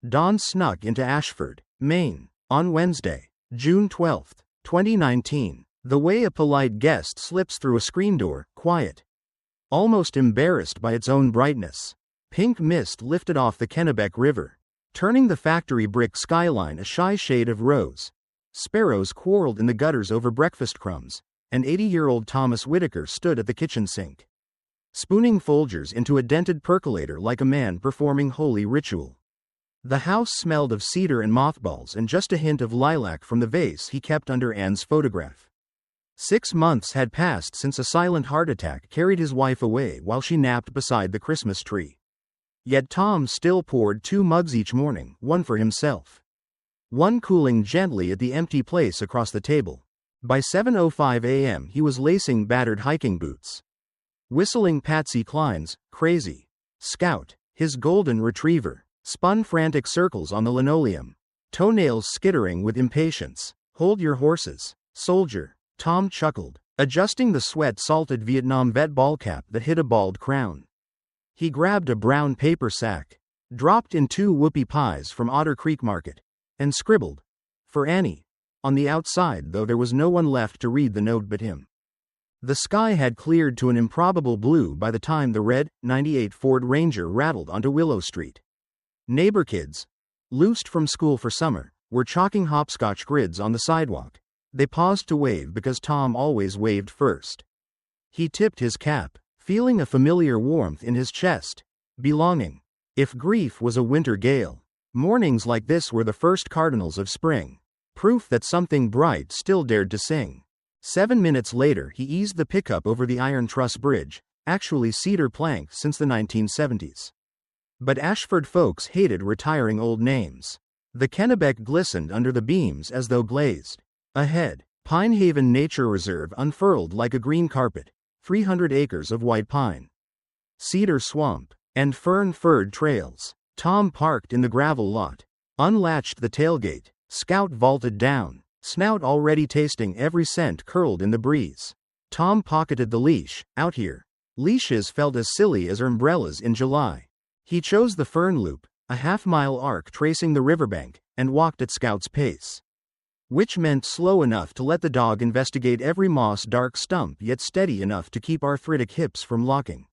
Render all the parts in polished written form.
Dawn snuck into Ashford, Maine, on Wednesday, June 12, 2019, the way a polite guest slips through a screen door, quiet, almost embarrassed by its own brightness. Pink mist lifted off the Kennebec River, turning the factory brick skyline a shy shade of rose. Sparrows quarreled in the gutters over breakfast crumbs, and 80-year-old Thomas Whitaker stood at the kitchen sink, spooning Folgers into a dented percolator like a man performing holy ritual. The house smelled of cedar and mothballs and just a hint of lilac from the vase he kept under Anne's photograph. 6 months had passed since a silent heart attack carried his wife away while she napped beside the Christmas tree. Yet Tom still poured 2 mugs each morning, one for himself, one cooling gently at the empty place across the table. By 7:05 a.m. he was lacing battered hiking boots, whistling Patsy Cline's Crazy. Scout, his golden retriever, spun frantic circles on the linoleum, toenails skittering with impatience. "Hold your horses, soldier," Tom chuckled, adjusting the sweat-salted Vietnam vet ball cap that hid a bald crown. He grabbed a brown paper sack, dropped in 2 whoopie pies from Otter Creek Market, and scribbled, "For Annie," on the outside, though there was no one left to read the note but him. The sky had cleared to an improbable blue by the time the red, '98 Ford Ranger rattled onto Willow Street. Neighbor kids, loosed from school for summer, were chalking hopscotch grids on the sidewalk. They paused to wave because Tom always waved first. He tipped his cap, feeling a familiar warmth in his chest. Belonging. If grief was a winter gale, mornings like this were the first cardinals of spring. Proof that something bright still dared to sing. 7 minutes later he eased the pickup over the Iron Truss Bridge, actually cedar plank since the 1970s. But Ashford folks hated retiring old names. The Kennebec glistened under the beams as though glazed. Ahead, Pine Haven Nature Reserve unfurled like a green carpet, 300 acres of white pine, cedar swamp, and fern-furred trails. Tom parked in the gravel lot, unlatched the tailgate. Scout vaulted down, snout already tasting every scent curled in the breeze. Tom pocketed the leash. Out here, leashes felt as silly as umbrellas in July. He chose the fern loop, a half-mile arc tracing the riverbank, and walked at Scout's pace, which meant slow enough to let the dog investigate every moss-dark stump yet steady enough to keep arthritic hips from locking.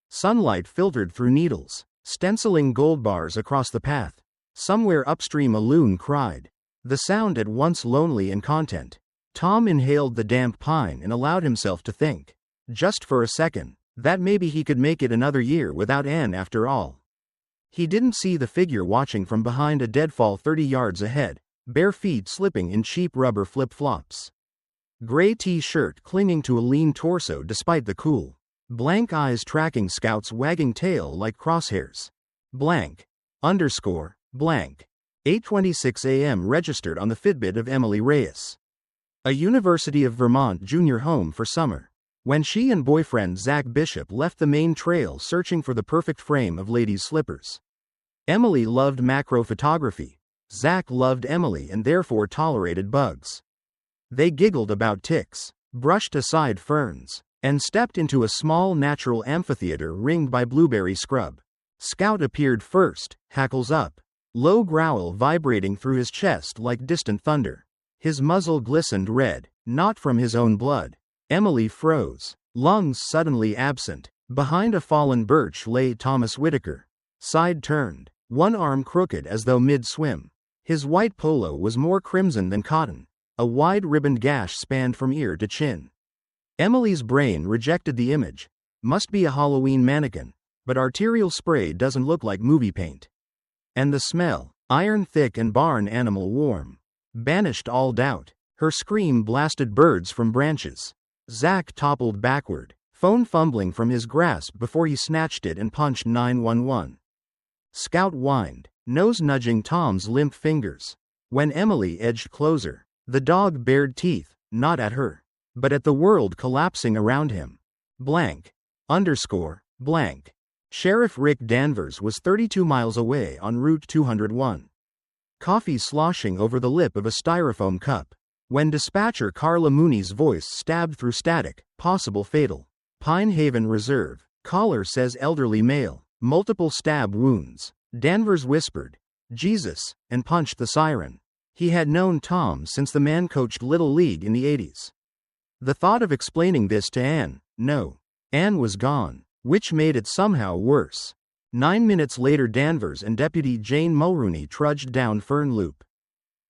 Sunlight filtered through needles, stenciling gold bars across the path. Somewhere upstream a loon cried, the sound at once lonely and content. Tom inhaled the damp pine and allowed himself to think, just for a second, that maybe he could make it another year without Anne after all. He didn't see the figure watching from behind a deadfall 30 yards ahead, bare feet slipping in cheap rubber flip-flops. Gray t-shirt clinging to a lean torso despite the cool. Blank eyes tracking Scout's wagging tail like crosshairs. Blank. Underscore. Blank. 8:26 a.m. registered on the Fitbit of Emily Reyes, a University of Vermont junior home for summer, when she and boyfriend Zach Bishop left the Maine trail searching for the perfect frame of ladies' slippers. Emily loved macro photography. Zach loved Emily and therefore tolerated bugs. They giggled about ticks, brushed aside ferns, and stepped into a small natural amphitheater ringed by blueberry scrub. Scout appeared first, hackles up, low growl vibrating through his chest like distant thunder. His muzzle glistened red, not from his own blood. Emily froze, lungs suddenly absent. Behind a fallen birch lay Thomas Whitaker, side turned, one arm crooked as though mid-swim. His white polo was more crimson than cotton. A wide ribboned gash spanned from ear to chin. Emily's brain rejected the image. Must be a Halloween mannequin, but arterial spray doesn't look like movie paint. And the smell, iron thick and barn animal warm, banished all doubt. Her scream blasted birds from branches. Zach toppled backward, phone fumbling from his grasp before he snatched it and punched 911. Scout whined, nose nudging Tom's limp fingers. When Emily edged closer, the dog bared teeth, not at her, but at the world collapsing around him. Blank. Underscore. Blank. Sheriff Rick Danvers was 32 miles away on Route 201. Coffee sloshing over the lip of a styrofoam cup. When dispatcher Carla Mooney's voice stabbed through static, possible fatal. Pine Haven Reserve. Caller says elderly male. Multiple stab wounds. Danvers whispered, Jesus, and punched the siren. He had known Tom since the man coached Little League in the 80s. The thought of explaining this to Anne was gone, which made it somehow worse. 9 minutes later, Danvers and Deputy Jane Mulrooney trudged down Fern Loop,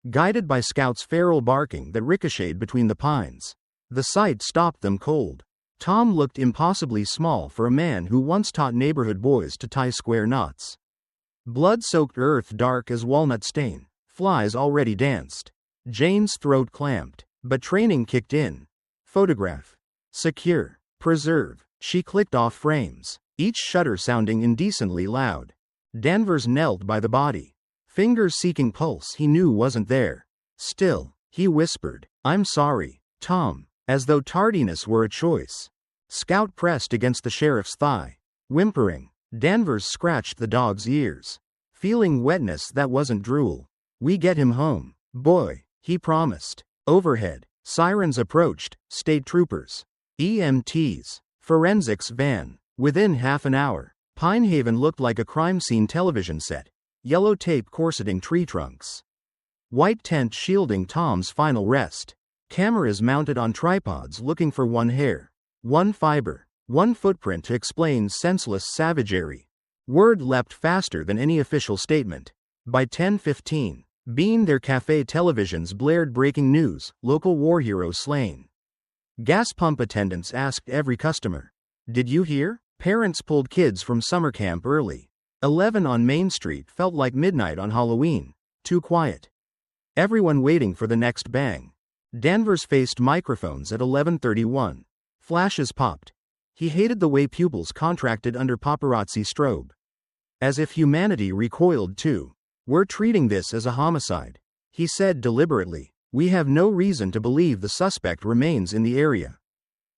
guided by Scout's feral barking that ricocheted between the pines. The sight stopped them cold. Tom looked impossibly small for a man who once taught neighborhood boys to tie square knots. Blood-soaked earth dark as walnut stain. Flies already danced. Jane's throat clamped, but training kicked in. Photograph. Secure. Preserve. She clicked off frames, each shutter sounding indecently loud. Danvers knelt by the body, fingers seeking pulse he knew wasn't there. Still, he whispered, "I'm sorry, Tom," as though tardiness were a choice. Scout pressed against the sheriff's thigh, whimpering. Danvers scratched the dog's ears, feeling wetness that wasn't drool. "We get him home, boy," he promised. Overhead, sirens approached, state troopers, EMTs, forensics van. Within half an hour, Pinehaven looked like a crime scene television set, yellow tape corseting tree trunks, white tent shielding Tom's final rest, cameras mounted on tripods looking for one hair, one fiber, one footprint to explain senseless savagery. Word leapt faster than any official statement. By 10:15, Bean their cafe televisions blared breaking news, local war heroes slain. Gas pump attendants asked every customer, "Did you hear? Parents pulled kids from summer camp early." 11 on Main Street felt like midnight on Halloween. Too quiet. Everyone waiting for the next bang. Danvers faced microphones at 11:31. Flashes popped. He hated the way pupils contracted under paparazzi strobe. As if humanity recoiled too. "We're treating this as a homicide," he said deliberately. "We have no reason to believe the suspect remains in the area.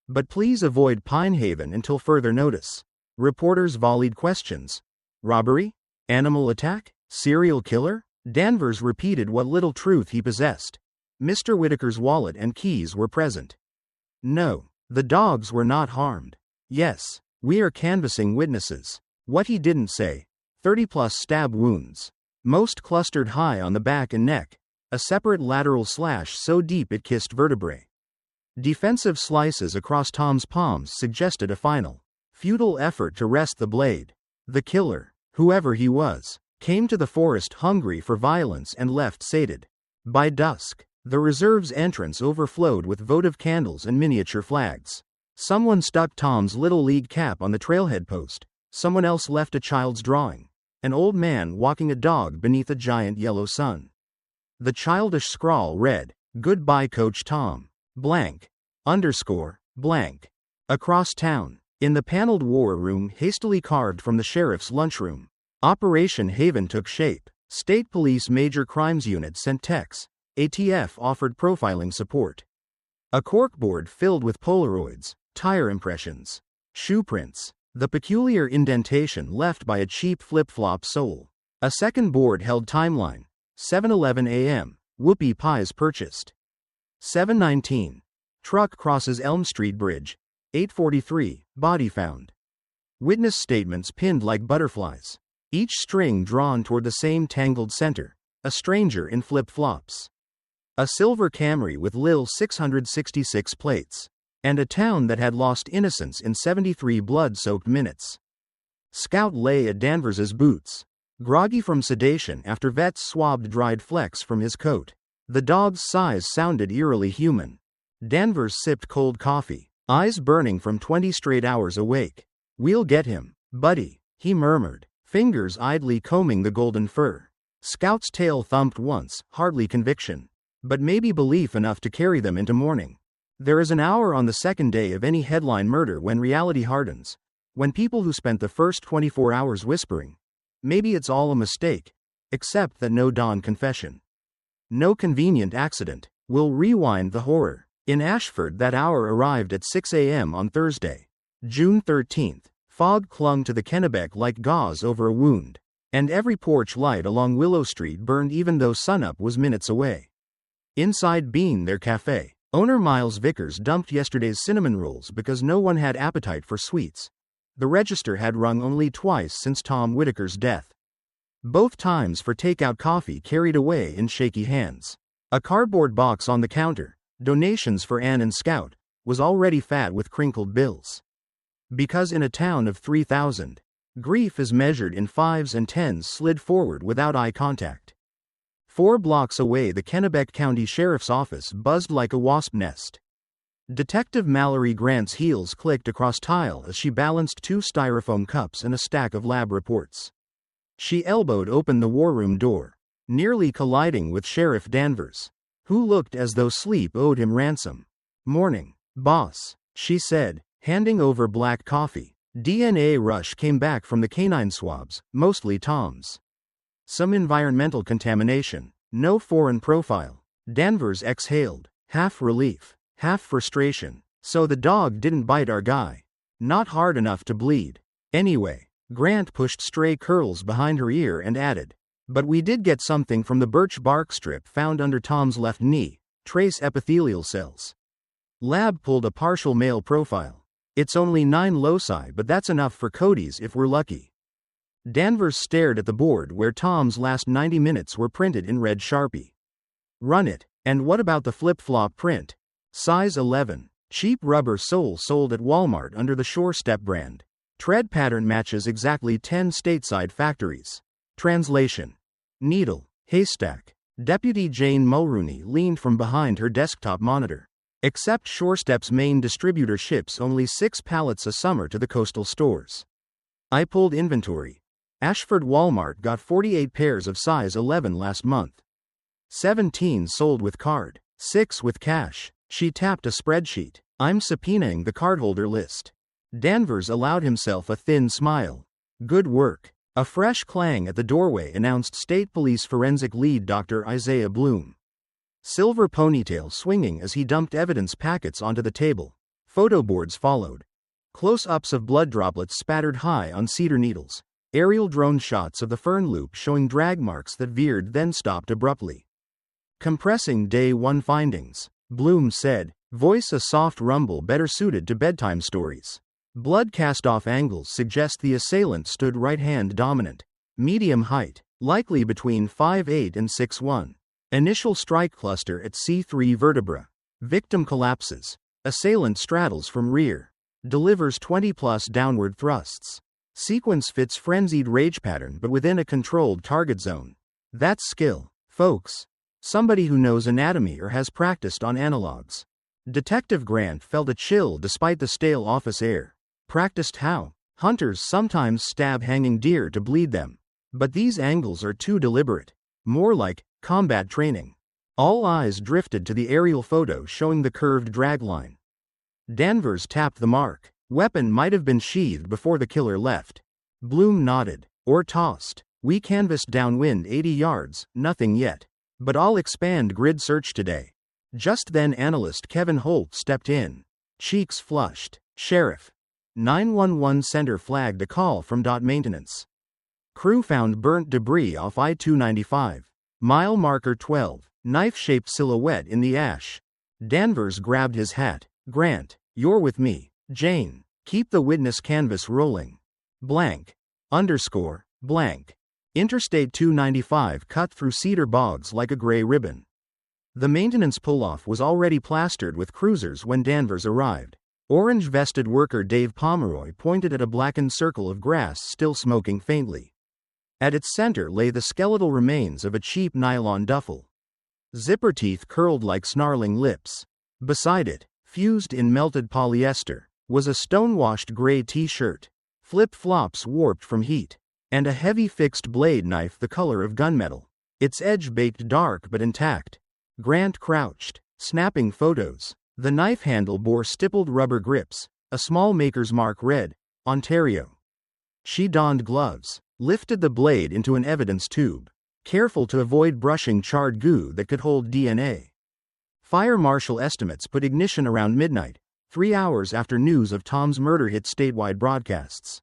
But please avoid Pinehaven until further notice." Reporters volleyed questions. Robbery? Animal attack? Serial killer? Danvers repeated what little truth he possessed. Mr. Whitaker's wallet and keys were present. No, the dogs were not harmed. Yes, we are canvassing witnesses. What he didn't say. 30-plus stab wounds. Most clustered high on the back and neck. A separate lateral slash so deep it kissed vertebrae. Defensive slices across Tom's palms suggested a final, futile effort to wrest the blade. The killer, whoever he was, came to the forest hungry for violence and left sated. By dusk, the reserve's entrance overflowed with votive candles and miniature flags. Someone stuck Tom's Little League cap on the trailhead post. Someone else left a child's drawing. An old man walking a dog beneath a giant yellow sun. The childish scrawl read, "Goodbye Coach Tom, blank, underscore, blank." Across town, in the paneled war room hastily carved from the sheriff's lunchroom, Operation Haven took shape. State Police Major Crimes Unit sent techs. ATF offered profiling support. A corkboard filled with Polaroids, tire impressions, shoe prints, the peculiar indentation left by a cheap flip-flop sole. A second board held timeline. 7:11 a.m. Whoopie pies purchased. 7:19. Truck crosses Elm Street Bridge. 8:43. Body found. Witness statements pinned like butterflies. Each string drawn toward the same tangled center. A stranger in flip-flops. A silver Camry with Lil 666 plates. And a town that had lost innocence in 73 blood-soaked minutes. Scout lay at Danvers's boots, groggy from sedation after vets swabbed dried flecks from his coat. The dog's sighs sounded eerily human. Danvers sipped cold coffee, eyes burning from 20 straight hours awake. "We'll get him, buddy," he murmured, fingers idly combing the golden fur. Scout's tail thumped once, hardly conviction, but maybe belief enough to carry them into morning. There is an hour on the second day of any headline murder when reality hardens, when people who spent the first 24 hours whispering, maybe it's all a mistake, except that no dawn confession, no convenient accident, will rewind the horror. In Ashford that hour arrived at 6 a.m. on Thursday, June 13th. Fog clung to the Kennebec like gauze over a wound, and every porch light along Willow Street burned even though sunup was minutes away. Inside Bean their cafe, owner Miles Vickers dumped yesterday's cinnamon rolls because no one had appetite for sweets. The register had rung only twice since Tom Whitaker's death. Both times for takeout coffee carried away in shaky hands. A cardboard box on the counter, donations for Anne and Scout, was already fat with crinkled bills. Because in a town of 3,000, grief is measured in 5s and 10s slid forward without eye contact. 4 blocks away the Kennebec County Sheriff's Office buzzed like a wasp nest. Detective Mallory Grant's heels clicked across tile as she balanced 2 styrofoam cups and a stack of lab reports. She elbowed open the war room door, nearly colliding with Sheriff Danvers, who looked as though sleep owed him ransom. "Morning, boss," she said, handing over black coffee. DNA rush came back from the canine swabs, mostly Tom's. Some environmental contamination, no foreign profile. Danvers exhaled, half relief, half frustration. So the dog didn't bite our guy. Not hard enough to bleed. Anyway, Grant pushed stray curls behind her ear and added, "But we did get something from the birch bark strip found under Tom's left knee, trace epithelial cells. Lab pulled a partial male profile. It's only 9 loci, but that's enough for Cody's if we're lucky." Danvers stared at the board where Tom's last 90 minutes were printed in red Sharpie. "Run it. And what about the flip-flop print? Size 11. Cheap rubber sole sold at Walmart under the Shore Step brand. Tread pattern matches exactly 10 stateside factories." Translation. Needle. Haystack. Deputy Jane Mulrooney leaned from behind her desktop monitor. "Except Shorestep's Maine distributor ships only 6 pallets a summer to the coastal stores. I pulled inventory. Ashford Walmart got 48 pairs of size 11 last month. 17 sold with card, 6 with cash." She tapped a spreadsheet. "I'm subpoenaing the cardholder list." Danvers allowed himself a thin smile. "Good work." A fresh clang at the doorway announced State Police Forensic Lead Dr. Isaiah Bloom. Silver ponytail swinging as he dumped evidence packets onto the table. Photo boards followed. Close-ups of blood droplets spattered high on cedar needles. Aerial drone shots of the fern loop showing drag marks that veered then stopped abruptly. "Compressing Day 1 findings," Bloom said, voice a soft rumble better suited to bedtime stories. "Blood cast-off angles suggest the assailant stood right-hand dominant. Medium height, likely between 5'8" and 6'1". Initial strike cluster at C3 vertebra. Victim collapses. Assailant straddles from rear. Delivers 20+ downward thrusts. Sequence fits frenzied rage pattern but within a controlled target zone. That's skill, folks. Somebody who knows anatomy or has practiced on analogs." Detective Grant felt a chill despite the stale office air. Practiced how? Hunters sometimes stab hanging deer to bleed them. But these angles are too deliberate. More like combat training. All eyes drifted to the aerial photo showing the curved drag line. Danvers tapped the mark. Weapon might have been sheathed before the killer left. Bloom nodded. "Or tossed. We canvassed downwind 80 yards, nothing yet. But I'll expand grid search today." Just then analyst Kevin Holt stepped in. Cheeks flushed. "Sheriff." 911 center flagged a call from Maintenance. "Crew found burnt debris off I-295. Mile marker 12, knife-shaped silhouette in the ash." Danvers grabbed his hat. "Grant, you're with me. Jane, keep the witness canvas rolling. Blank. Underscore, blank. Interstate 295 cut through cedar bogs like a gray ribbon." The maintenance pull-off was already plastered with cruisers when Danvers arrived. Orange-vested worker Dave Pomeroy pointed at a blackened circle of grass still smoking faintly. At its center lay the skeletal remains of a cheap nylon duffel. Zipper teeth curled like snarling lips. Beside it, fused in melted polyester, was a stone-washed gray t-shirt, flip-flops warped from heat, and a heavy fixed blade knife the color of gunmetal, its edge baked dark but intact. Grant crouched, snapping photos. The knife handle bore stippled rubber grips, a small maker's mark read, "Ontario." She donned gloves, lifted the blade into an evidence tube, careful to avoid brushing charred goo that could hold DNA. Fire marshal estimates put ignition around midnight, 3 hours after news of Tom's murder hit statewide broadcasts.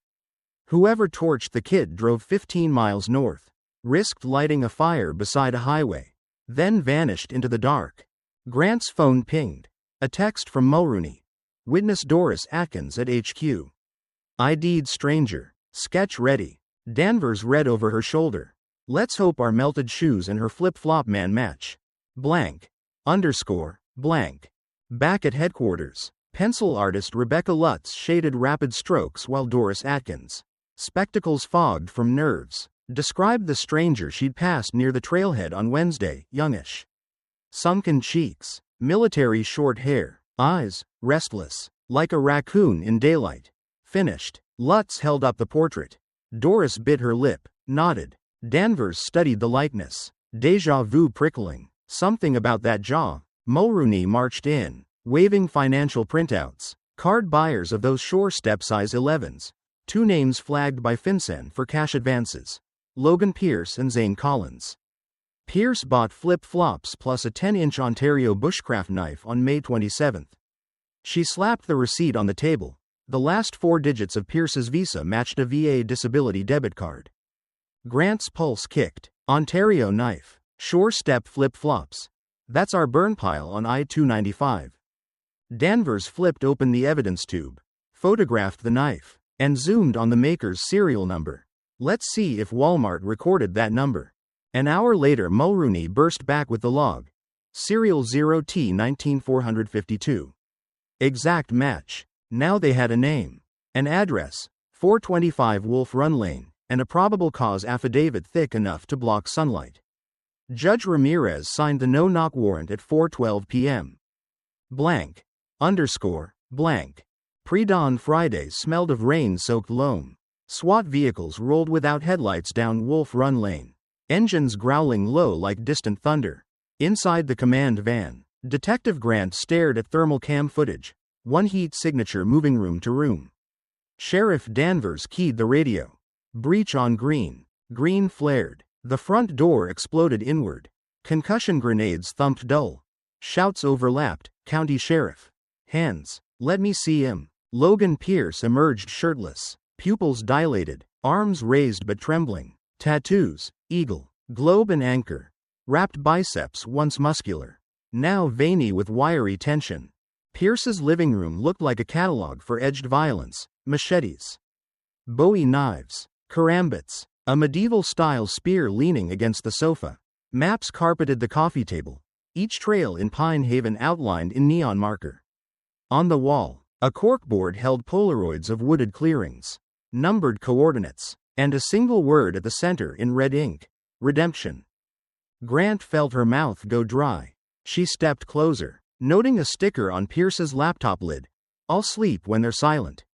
Whoever torched the kid drove 15 miles north, risked lighting a fire beside a highway, then vanished into the dark. Grant's phone pinged. A text from Mulrooney. "Witness Doris Atkins at HQ. ID'd stranger. Sketch ready." Danvers read over her shoulder. Let's hope our melted shoes and her flip-flop man match. Blank. Underscore. Blank. Back at headquarters, pencil artist Rebecca Lutz shaded rapid strokes while Doris Atkins, spectacles fogged from nerves, described the stranger she'd passed near the trailhead on Wednesday, youngish. Sunken cheeks, military short hair, eyes, restless, like a raccoon in daylight. Finished. Lutz held up the portrait. Doris bit her lip, nodded. Danvers studied the likeness. Déjà vu prickling. Something about that jaw. Mulrooney marched in, waving financial printouts. Card buyers of those Shore Step size 11s. 2 names flagged by FinCEN for cash advances. Logan Pierce and Zane Collins. Pierce bought flip-flops plus a 10-inch Ontario bushcraft knife on May 27. She slapped the receipt on the table. The last 4 digits of Pierce's visa matched a VA disability debit card. Grant's pulse kicked. Ontario knife. Shore Step flip-flops. That's our burn pile on I-295. Danvers flipped open the evidence tube, photographed the knife, and zoomed on the maker's serial number. Let's see if Walmart recorded that number. An hour later, Mulrooney burst back with the log. Serial 0T19452. Exact match. Now they had a name, an address, 425 Wolf Run Lane, and a probable cause affidavit thick enough to block sunlight. Judge Ramirez signed the no-knock warrant at 4:12 p.m. Blank. Underscore. Blank. Pre-dawn Friday smelled of rain-soaked loam. SWAT vehicles rolled without headlights down Wolf Run Lane, engines growling low like distant thunder. Inside the command van, Detective Grant stared at thermal cam footage, one heat signature moving room to room. Sheriff Danvers keyed the radio. Breach on green. Green flared. The front door exploded inward. Concussion grenades thumped dull. Shouts overlapped. County Sheriff. Hands. Let me see him. Logan Pierce emerged shirtless. Pupils dilated. Arms raised but trembling. Tattoos. Eagle. Globe and anchor. Wrapped biceps once muscular, now veiny with wiry tension. Pierce's living room looked like a catalog for edged violence. Machetes. Bowie knives. Karambits. A medieval-style spear leaning against the sofa. Maps carpeted the coffee table, each trail in Pine Haven outlined in neon marker. On the wall, a corkboard held Polaroids of wooded clearings, numbered coordinates, and a single word at the center in red ink: redemption. Grant felt her mouth go dry. She stepped closer, noting a sticker on Pierce's laptop lid: "I'll sleep when they're silent."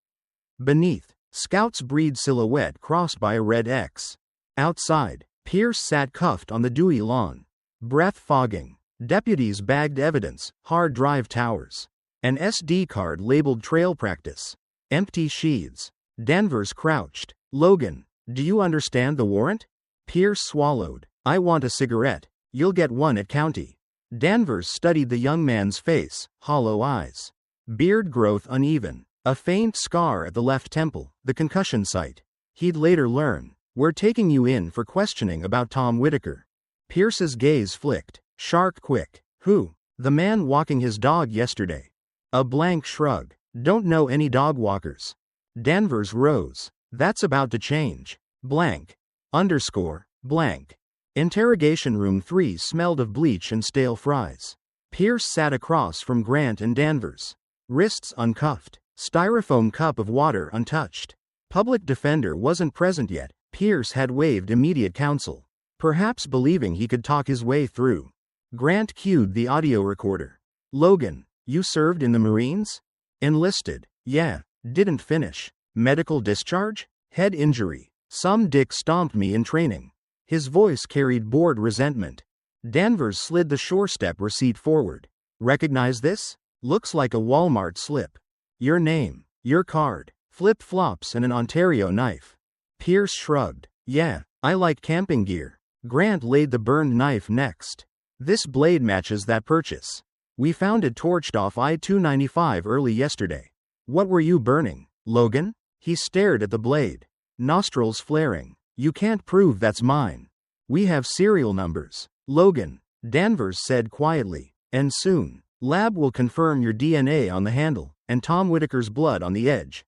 Beneath, Scout's breed silhouette crossed by a red X. Outside, Pierce sat cuffed on the dewy lawn. Breath fogging. Deputies bagged evidence, hard drive towers. An SD card labeled trail practice. Empty sheaths. Danvers crouched. "Logan, do you understand the warrant?" Pierce swallowed. "I want a cigarette. You'll get one at county." Danvers studied the young man's face, hollow eyes. Beard growth uneven. A faint scar at the left temple, the concussion site. He'd later learn. "We're taking you in for questioning about Tom Whitaker." Pierce's gaze flicked. Shark quick. "Who?" "The man walking his dog yesterday." A blank shrug. "Don't know any dog walkers." Danvers rose. "That's about to change." Blank. Underscore. Blank. Interrogation room 3 smelled of bleach and stale fries. Pierce sat across from Grant and Danvers. Wrists uncuffed. Styrofoam cup of water untouched. Public defender wasn't present yet. Pierce had waived immediate counsel, perhaps believing he could talk his way through. Grant cued the audio recorder. "Logan, you served in the Marines?" "Enlisted. Yeah. Didn't finish." "Medical discharge?" "Head injury. Some dick stomped me in training." His voice carried bored resentment. Danvers slid the Shore Step receipt forward. "Recognize this? Looks like a Walmart slip. Your name, your card, flip-flops and an Ontario knife." Pierce shrugged. "Yeah, I like camping gear." Grant laid the burned knife next. "This blade matches that purchase. We found it torched off I-295 early yesterday." "What were you burning, Logan?" He stared at the blade, nostrils flaring. "You can't prove that's mine. We have serial numbers." "Logan," Danvers said quietly, "and soon, lab will confirm your DNA on the handle, and Tom Whitaker's blood on the edge."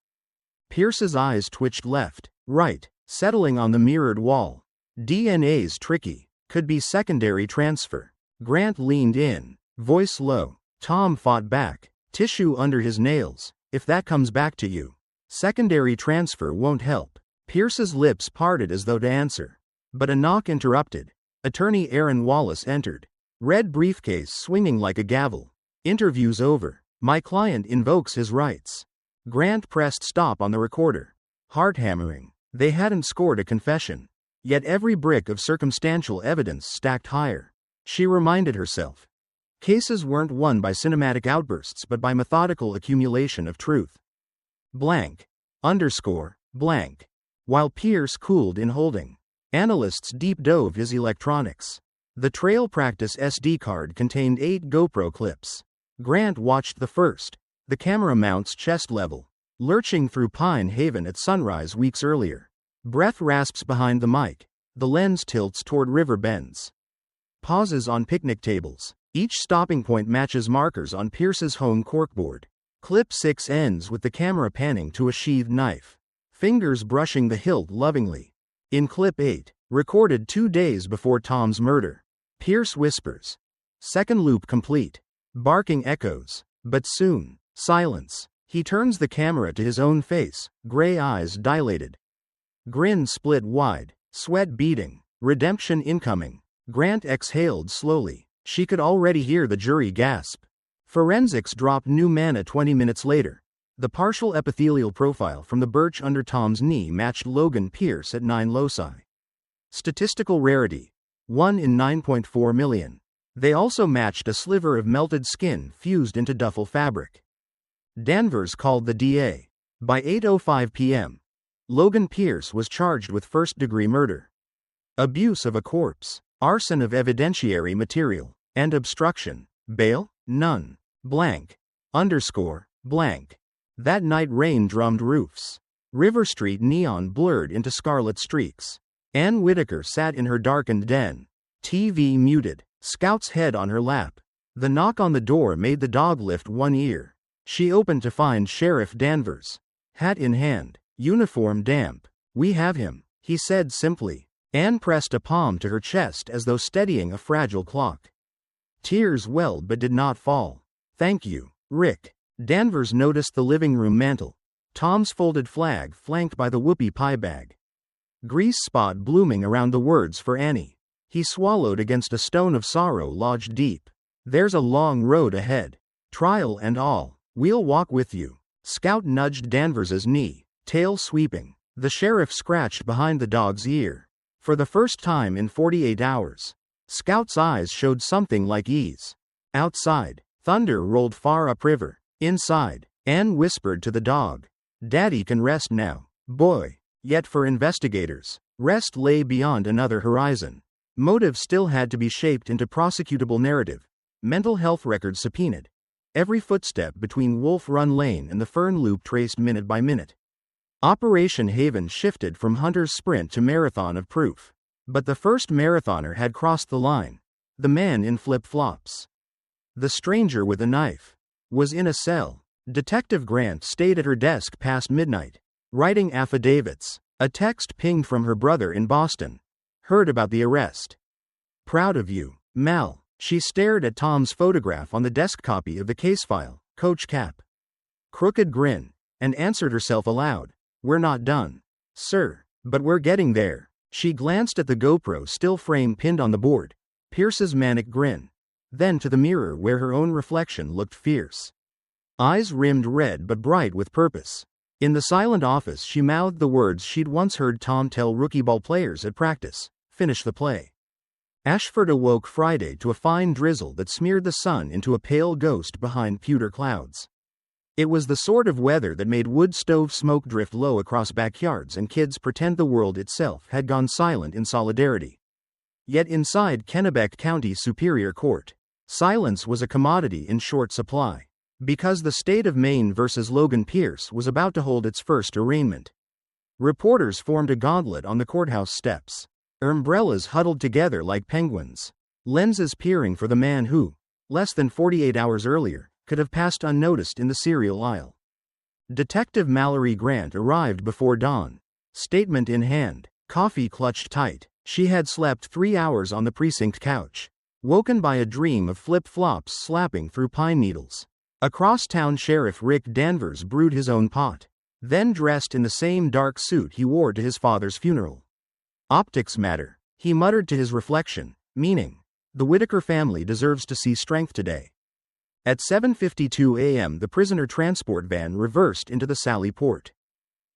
Pierce's eyes twitched left, right, settling on the mirrored wall. DNA's tricky. Could be secondary transfer. Grant leaned in, voice low. Tom fought back, tissue under his nails. If that comes back to you, secondary transfer won't help. Pierce's lips parted as though to answer. But a knock interrupted. Attorney Aaron Wallace entered. Red briefcase swinging like a gavel. Interview's over. My client invokes his rights. Grant pressed stop on the recorder. Heart hammering. They hadn't scored a confession. Yet every brick of circumstantial evidence stacked higher. She reminded herself. Cases weren't won by cinematic outbursts but by methodical accumulation of truth. Blank. Underscore. Blank. While Pierce cooled in holding. Analysts deep dove his electronics. The trail practice SD card contained 8 GoPro clips. Grant watched the first. The camera mounts chest level. Lurching through Pine Haven at sunrise weeks earlier. Breath rasps behind the mic. The lens tilts toward river bends. Pauses on picnic tables. Each stopping point matches markers on Pierce's home corkboard. Clip 6 ends with the camera panning to a sheathed knife. Fingers brushing the hilt lovingly. In clip 8, recorded 2 days before Tom's murder, Pierce whispers. Second loop complete. Barking echoes. But soon, silence. He turns the camera to his own face, gray eyes dilated. Grin split wide, sweat beading, redemption incoming. Grant exhaled slowly. She could already hear the jury gasp. Forensics dropped new manna 20 minutes later. The partial epithelial profile from the birch under Tom's knee matched Logan Pierce at 9 loci. Statistical rarity. 1 in 9.4 million. They also matched a sliver of melted skin fused into duffel fabric. Danvers called the DA. By 8:05 p.m., Logan Pierce was charged with first-degree murder, abuse of a corpse, arson of evidentiary material, and obstruction. Bail? None. Blank. Underscore. Blank. That night rain drummed roofs. River Street neon blurred into scarlet streaks. Ann Whitaker sat in her darkened den. TV muted. Scout's head on her lap. The knock on the door made the dog lift one ear. She opened to find Sheriff Danvers. Hat in hand. Uniform damp. We have him, he said simply. Anne pressed a palm to her chest as though steadying a fragile clock. Tears welled but did not fall. Thank you, Rick. Danvers noticed the living room mantel. Tom's folded flag flanked by the whoopie pie bag. Grease spot blooming around the words for Annie. He swallowed against a stone of sorrow lodged deep. There's a long road ahead. Trial and all. We'll walk with you. Scout nudged Danvers's knee, tail sweeping. The sheriff scratched behind the dog's ear. For the first time in 48 hours, Scout's eyes showed something like ease. Outside, thunder rolled far upriver. Inside, Anne whispered to the dog. Daddy can rest now, boy. Yet for investigators, rest lay beyond another horizon. Motive still had to be shaped into prosecutable narrative. Mental health records subpoenaed. Every footstep between Wolf Run Lane and the Fern Loop traced minute by minute. Operation Haven shifted from hunter's sprint to marathon of proof. But the first marathoner had crossed the line. The man in flip-flops. The stranger with a knife. Was in a cell. Detective Grant stayed at her desk past midnight, writing affidavits. A text pinged from her brother in Boston. Heard about the arrest. Proud of you, Mal. She stared at Tom's photograph on the desk copy of the case file, Coach Cap. Crooked grin, and answered herself aloud. We're not done, sir, but we're getting there. She glanced at the GoPro still frame pinned on the board. Pierce's manic grin. Then to the mirror where her own reflection looked fierce. Eyes rimmed red but bright with purpose. In the silent office she mouthed the words she'd once heard Tom tell rookie ball players at practice. Finish the play. Ashford awoke Friday to a fine drizzle that smeared the sun into a pale ghost behind pewter clouds. It was the sort of weather that made wood stove smoke drift low across backyards and kids pretend the world itself had gone silent in solidarity. Yet inside Kennebec County Superior Court, silence was a commodity in short supply. Because the state of Maine versus Logan Pierce was about to hold its first arraignment. Reporters formed a gauntlet on the courthouse steps. Umbrellas huddled together like penguins. Lenses peering for the man who, less than 48 hours earlier, could have passed unnoticed in the cereal aisle. Detective Mallory Grant arrived before dawn. Statement in hand, coffee clutched tight. She had slept 3 hours on the precinct couch, woken by a dream of flip-flops slapping through pine needles. Across town, Sheriff Rick Danvers brewed his own pot, then dressed in the same dark suit he wore to his father's funeral. Optics matter, he muttered to his reflection, meaning, the Whitaker family deserves to see strength today. At 7:52 a.m. the prisoner transport van reversed into the Sally Port.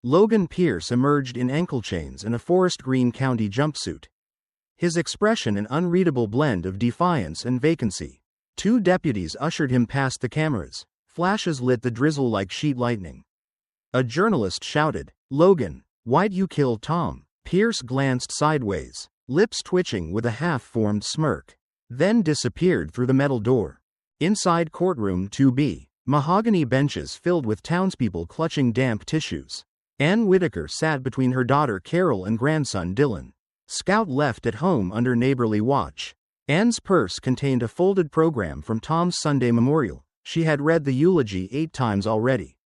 Logan Pierce emerged in ankle chains and a forest green county jumpsuit. His expression an unreadable blend of defiance and vacancy. 2 deputies ushered him past the cameras. Flashes lit the drizzle like sheet lightning. A journalist shouted, "Logan, why'd you kill Tom?" Pierce glanced sideways, lips twitching with a half-formed smirk, then disappeared through the metal door. Inside courtroom 2B, mahogany benches filled with townspeople clutching damp tissues. Ann Whitaker sat between her daughter Carol and grandson Dylan. Scout left at home under neighborly watch. Ann's purse contained a folded program from Tom's Sunday memorial. She had read the eulogy 8 times already.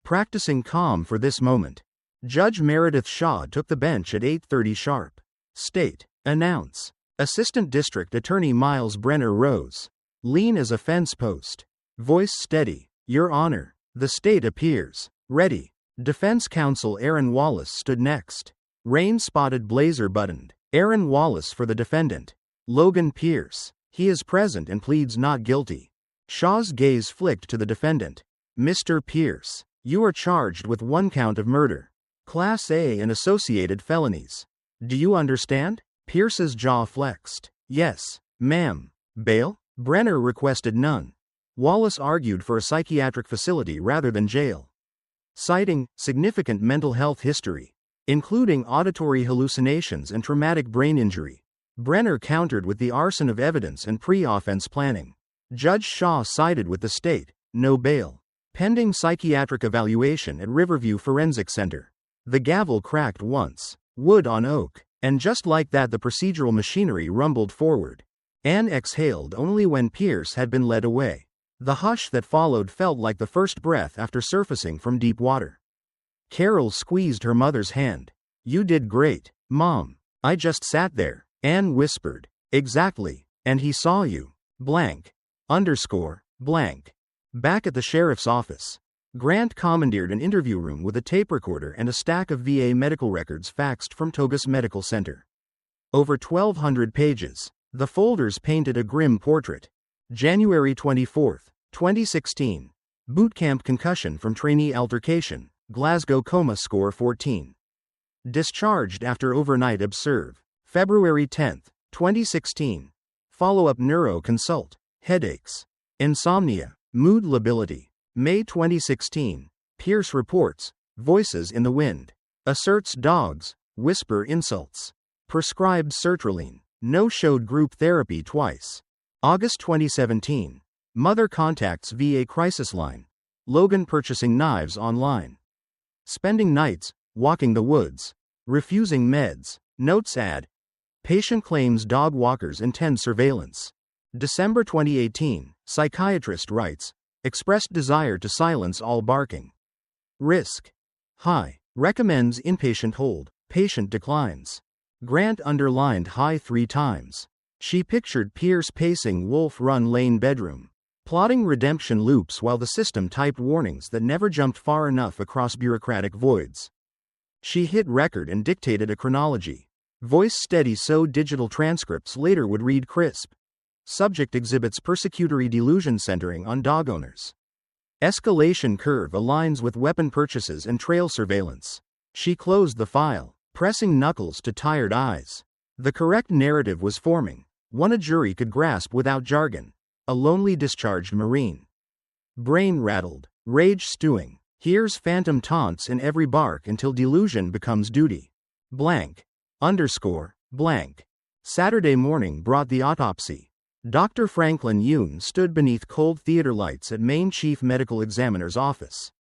Practicing calm for this moment. Judge Meredith Shaw took the bench at 8:30 sharp. State. Announce. Assistant District Attorney Miles Brenner rose. Lean as a fence post. Voice steady. Your Honor. The state appears. Ready. Defense counsel Aaron Wallace stood next. Rain-spotted blazer buttoned. Aaron Wallace for the defendant. Logan Pierce. He is present and pleads not guilty. Shaw's gaze flicked to the defendant. Mr. Pierce, you are charged with 1 count of murder. Class A and associated felonies. Do you understand? Pierce's jaw flexed. Yes, ma'am. Bail? Brenner requested none. Wallace argued for a psychiatric facility rather than jail, citing significant mental health history, including auditory hallucinations and traumatic brain injury. Brenner countered with the arson of evidence and pre-offense planning. Judge Shaw sided with the state. No bail. Pending psychiatric evaluation at Riverview Forensic Center. The gavel cracked once. Wood on oak. And just like that the procedural machinery rumbled forward. Anne exhaled only when Pierce had been led away. The hush that followed felt like the first breath after surfacing from deep water. Carol squeezed her mother's hand. You did great, Mom. I just sat there. Anne whispered. Exactly. And he saw you. Blank. Underscore. Blank. Back at the sheriff's office, Grant commandeered an interview room with a tape recorder and a stack of VA medical records faxed from Togus Medical Center. Over 1,200 pages. The folders painted a grim portrait. January 24, 2016. Boot camp concussion from trainee altercation. Glasgow coma score 14. Discharged after overnight observe. February 10, 2016. Follow-up neuro consult. Headaches. Insomnia. Mood lability. May 2016. Pierce reports. Voices in the wind. Asserts dogs. Whisper insults. Prescribed sertraline. No showed group therapy twice. August 2017. Mother contacts VA crisis line. Logan purchasing knives online. Spending nights, walking the woods. Refusing meds. Notes ad. Patient claims dog walkers intend surveillance. December 2018. Psychiatrist writes. Expressed desire to silence all barking. Risk. High. Recommends inpatient hold. Patient declines. Grant underlined high 3 times. She pictured Pierce pacing Wolf Run Lane bedroom, plotting redemption loops while the system typed warnings that never jumped far enough across bureaucratic voids. She hit record and dictated a chronology. Voice steady so digital transcripts later would read crisp. Subject exhibits persecutory delusion centering on dog owners. Escalation curve aligns with weapon purchases and trail surveillance. She closed the file, pressing knuckles to tired eyes. The correct narrative was forming, one a jury could grasp without jargon. A lonely discharged Marine. Brain rattled, rage stewing. Hears phantom taunts in every bark until delusion becomes duty. Blank. Underscore. Blank. Saturday morning brought the autopsy. Dr. Franklin Yoon stood beneath cold theater lights at Maine Chief Medical Examiner's office.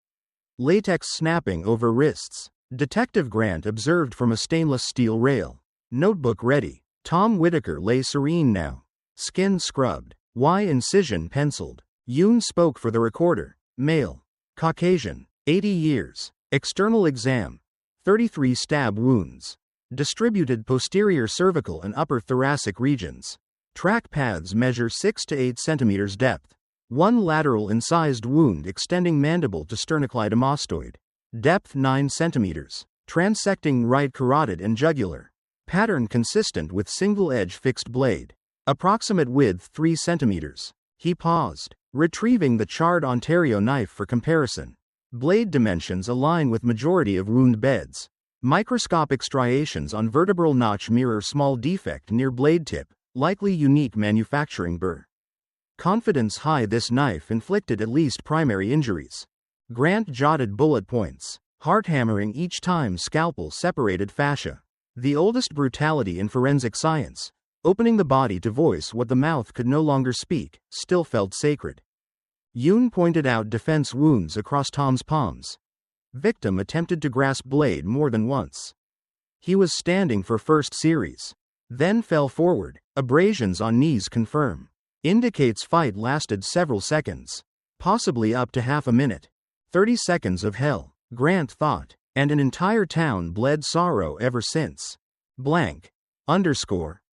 Latex snapping over wrists. Detective Grant observed from a stainless steel rail. Notebook ready. Tom Whitaker lay serene now. Skin scrubbed. Y incision penciled. Yoon spoke for the recorder. Male. Caucasian. 80 years. External exam. 33 stab wounds. distributed posterior cervical and upper thoracic regions. Track paths measure 6 to 8 centimeters depth. One lateral incised wound extending mandible to sternocleidomastoid. Depth 9 centimeters. Transecting right carotid and jugular. Pattern consistent with single-edge fixed blade. Approximate width 3 centimeters. He paused, retrieving the charred Ontario knife for comparison. Blade dimensions align with majority of wound beds. Microscopic striations on vertebral notch mirror small defect near blade tip, likely unique manufacturing burr. Confidence high this knife inflicted at least primary injuries. Grant jotted bullet points, heart hammering each time scalpel separated fascia. The oldest brutality in forensic science, opening the body to voice what the mouth could no longer speak, still felt sacred. Yoon pointed out defense wounds across Tom's palms. Victim attempted to grasp blade more than once. He was standing for first series. Then fell forward, abrasions on knees confirm. Indicates fight lasted several seconds. Possibly up to half a minute. 30 seconds of hell, Grant thought, and an entire town bled sorrow ever since. Blank.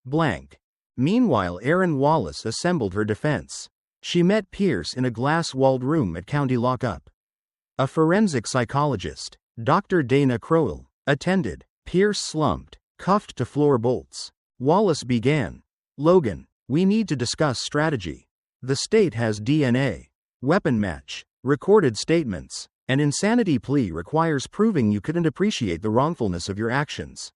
Blank. Meanwhile Erin Wallace assembled her defense. She met Pierce in a glass-walled room at County Lockup. A forensic psychologist, Dr. Dana Crowell, attended. Pierce slumped, cuffed to floor bolts. Wallace began. Logan, we need to discuss strategy. The state has DNA. Weapon match. Recorded statements. An insanity plea requires proving you couldn't appreciate the wrongfulness of your actions.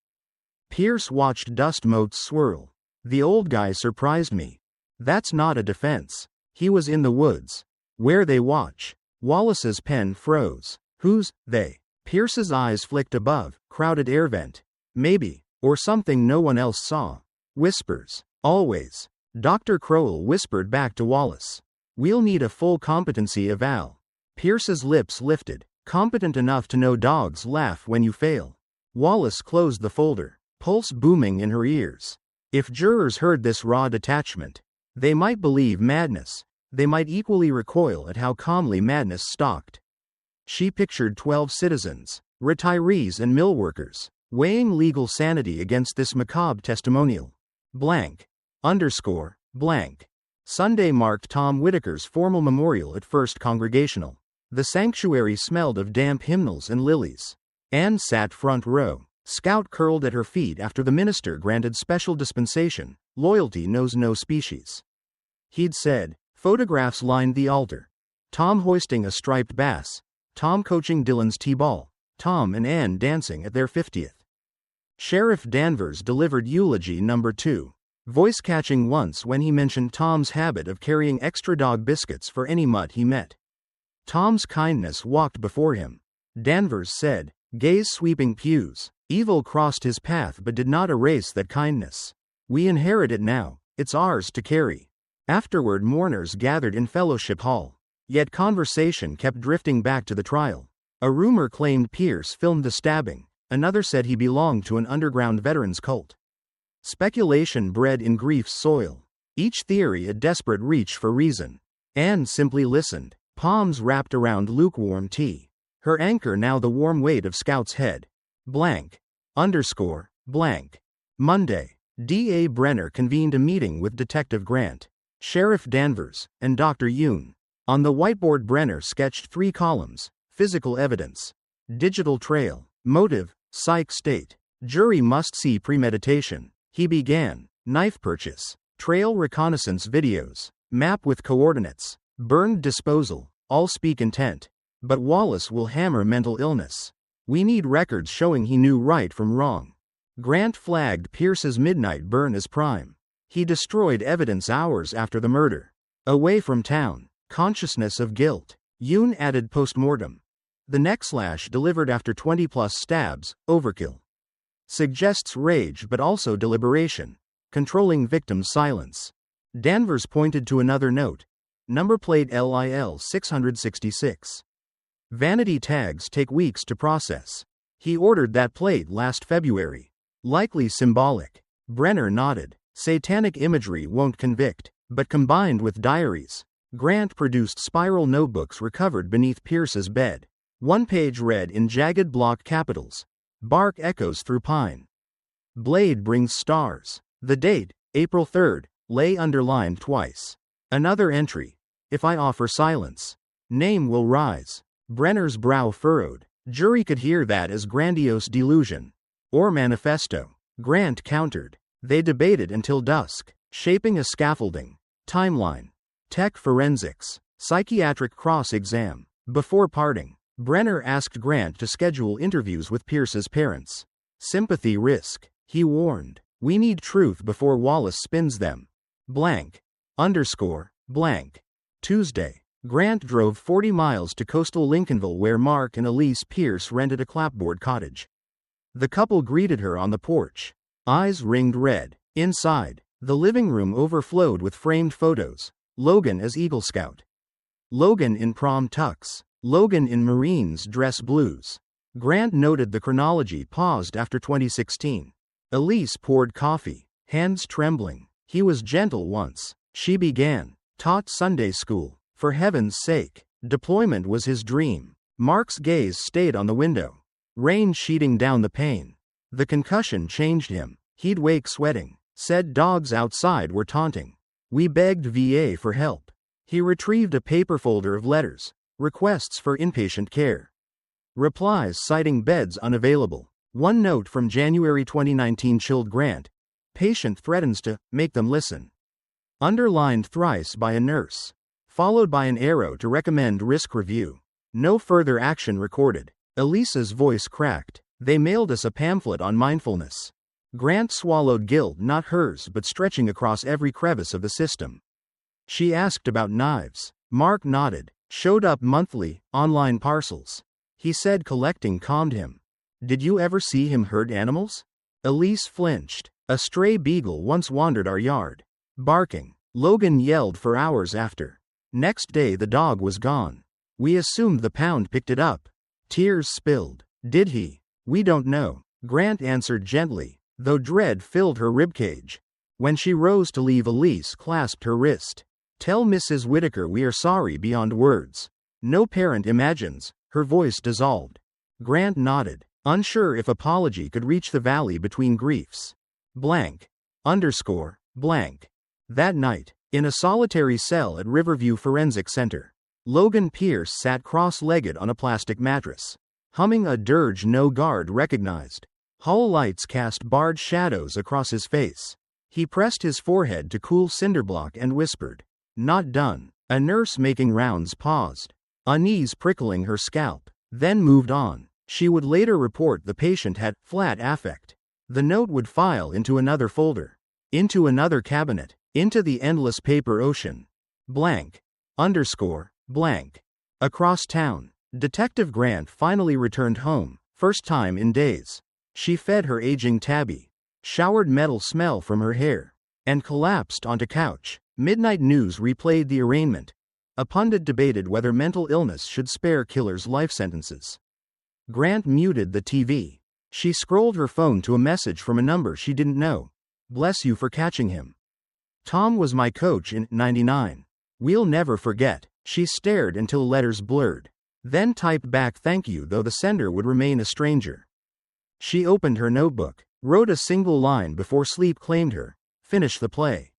Pierce watched dust motes swirl. The old guy surprised me. That's not a defense. He was in the woods. Where they watch. Wallace's pen froze. Who's they? Pierce's eyes flicked above, crowded air vent. Maybe, or something no one else saw. Whispers. Always. Dr. Crowell whispered back to Wallace. We'll need a full competency eval. Pierce's lips lifted. Competent enough to know dogs laugh when you fail. Wallace closed the folder, pulse booming in her ears. If jurors heard this raw detachment, they might believe madness. They might equally recoil at how calmly madness stalked. She pictured 12 citizens, retirees and mill workers, weighing legal sanity against this macabre testimonial. Blank. Sunday marked Tom Whitaker's formal memorial at First Congregational. The sanctuary smelled of damp hymnals and lilies. Anne sat front row. Scout curled at her feet after the minister granted special dispensation. Loyalty knows no species. He'd said. Photographs lined the altar. Tom hoisting a striped bass. Tom coaching Dylan's t-ball. Tom and Anne dancing at their 50th. Sheriff Danvers delivered eulogy number 2. Voice catching once when he mentioned Tom's habit of carrying extra dog biscuits for any mutt he met. Tom's kindness walked before him. Danvers said, gaze sweeping pews. Evil crossed his path but did not erase that kindness. We inherit it now, it's ours to carry. Afterward mourners gathered in Fellowship Hall. Yet conversation kept drifting back to the trial. A rumor claimed Pierce filmed the stabbing, another said he belonged to an underground veterans cult. Speculation bred in grief's soil. Each theory a desperate reach for reason. Anne simply listened, palms wrapped around lukewarm tea. Her anchor now the warm weight of Scout's head. Blank. Monday. D.A. Brenner convened a meeting with Detective Grant, Sheriff Danvers, and Dr. Yoon. On the whiteboard Brenner sketched 3 columns, physical evidence, digital trail, motive, psych state, jury must see premeditation. He began, knife purchase, trail reconnaissance videos, map with coordinates, burned disposal, all speak intent. But Wallace will hammer mental illness. We need records showing he knew right from wrong. Grant flagged Pierce's midnight burn as prime. He destroyed evidence hours after the murder. Away from town, consciousness of guilt. Yoon added postmortem. The neck slash delivered after 20+ stabs, overkill. Suggests rage but also deliberation. Controlling victim's silence. Danvers pointed to another note. Number plate LIL 666. Vanity tags take weeks to process. He ordered that plate last February. Likely symbolic. Brenner nodded. Satanic imagery won't convict, but combined with diaries. Grant produced spiral notebooks recovered beneath Pierce's bed. One page read in jagged block capitals. Bark echoes through pine. Blade brings stars. The date, April 3rd, lay underlined twice. Another entry. If I offer silence, name will rise. Brenner's brow furrowed. Jury could hear that as grandiose delusion. Or manifesto. Grant countered. They debated until dusk, shaping a scaffolding. Timeline. Tech forensics. Psychiatric cross-exam. Before parting, Brenner asked Grant to schedule interviews with Pierce's parents. Sympathy risk. He warned. We need truth before Wallace spins them. Blank. Blank. Tuesday. Grant drove 40 miles to coastal Lincolnville where Mark and Elise Pierce rented a clapboard cottage. The couple greeted her on the porch. Eyes ringed red. Inside, the living room overflowed with framed photos. Logan as Eagle Scout. Logan in prom tux. Logan in Marines dress blues. Grant noted the chronology paused after 2016. Elise poured coffee, hands trembling. He was gentle once. She began. Taught Sunday school. For heaven's sake. Deployment was his dream. Mark's gaze stayed on the window. Rain sheeting down the pane. The concussion changed him. He'd wake sweating. Said dogs outside were taunting. We begged VA for help. He retrieved a paper folder of letters. Requests for inpatient care. Replies citing beds unavailable. One note from January 2019 chilled Grant. Patient threatens to make them listen. Underlined thrice by a nurse. Followed by an arrow to recommend risk review. No further action recorded. Elisa's voice cracked. They mailed us a pamphlet on mindfulness. Grant swallowed guilt, not hers but stretching across every crevice of the system. She asked about knives. Mark nodded. Showed up monthly, online parcels. He said collecting calmed him. Did you ever see him hurt animals? Elise flinched. A stray beagle once wandered our yard. Barking. Logan yelled for hours after. Next day the dog was gone. We assumed the pound picked it up. Tears spilled. Did he? We don't know. Grant answered gently, though dread filled her ribcage. When she rose to leave, Elise clasped her wrist. Tell Mrs. Whitaker we are sorry beyond words. No parent imagines. Her voice dissolved. Grant nodded, unsure if apology could reach the valley between griefs. Blank. That night, in a solitary cell at Riverview Forensic Center, Logan Pierce sat cross-legged on a plastic mattress, humming a dirge no guard recognized. Hall lights cast barred shadows across his face. He pressed his forehead to cool cinderblock and whispered, "Not done." A nurse making rounds paused, unease prickling her scalp, then moved on. She would later report the patient had flat affect. The note would file into another folder, into another cabinet, into the endless paper ocean. Blank. Across town, Detective Grant finally returned home, first time in days. She fed her aging tabby, showered metal smell from her hair, and collapsed onto couch. Midnight news replayed the arraignment. A pundit debated whether mental illness should spare killers life sentences. Grant muted the TV. She scrolled her phone to a message from a number she didn't know. Bless you for catching him. Tom was my coach in '99. We'll never forget. She stared until letters blurred. Then typed back thank you, though the sender would remain a stranger. She opened her notebook, wrote a single line before sleep claimed her. Finish the play.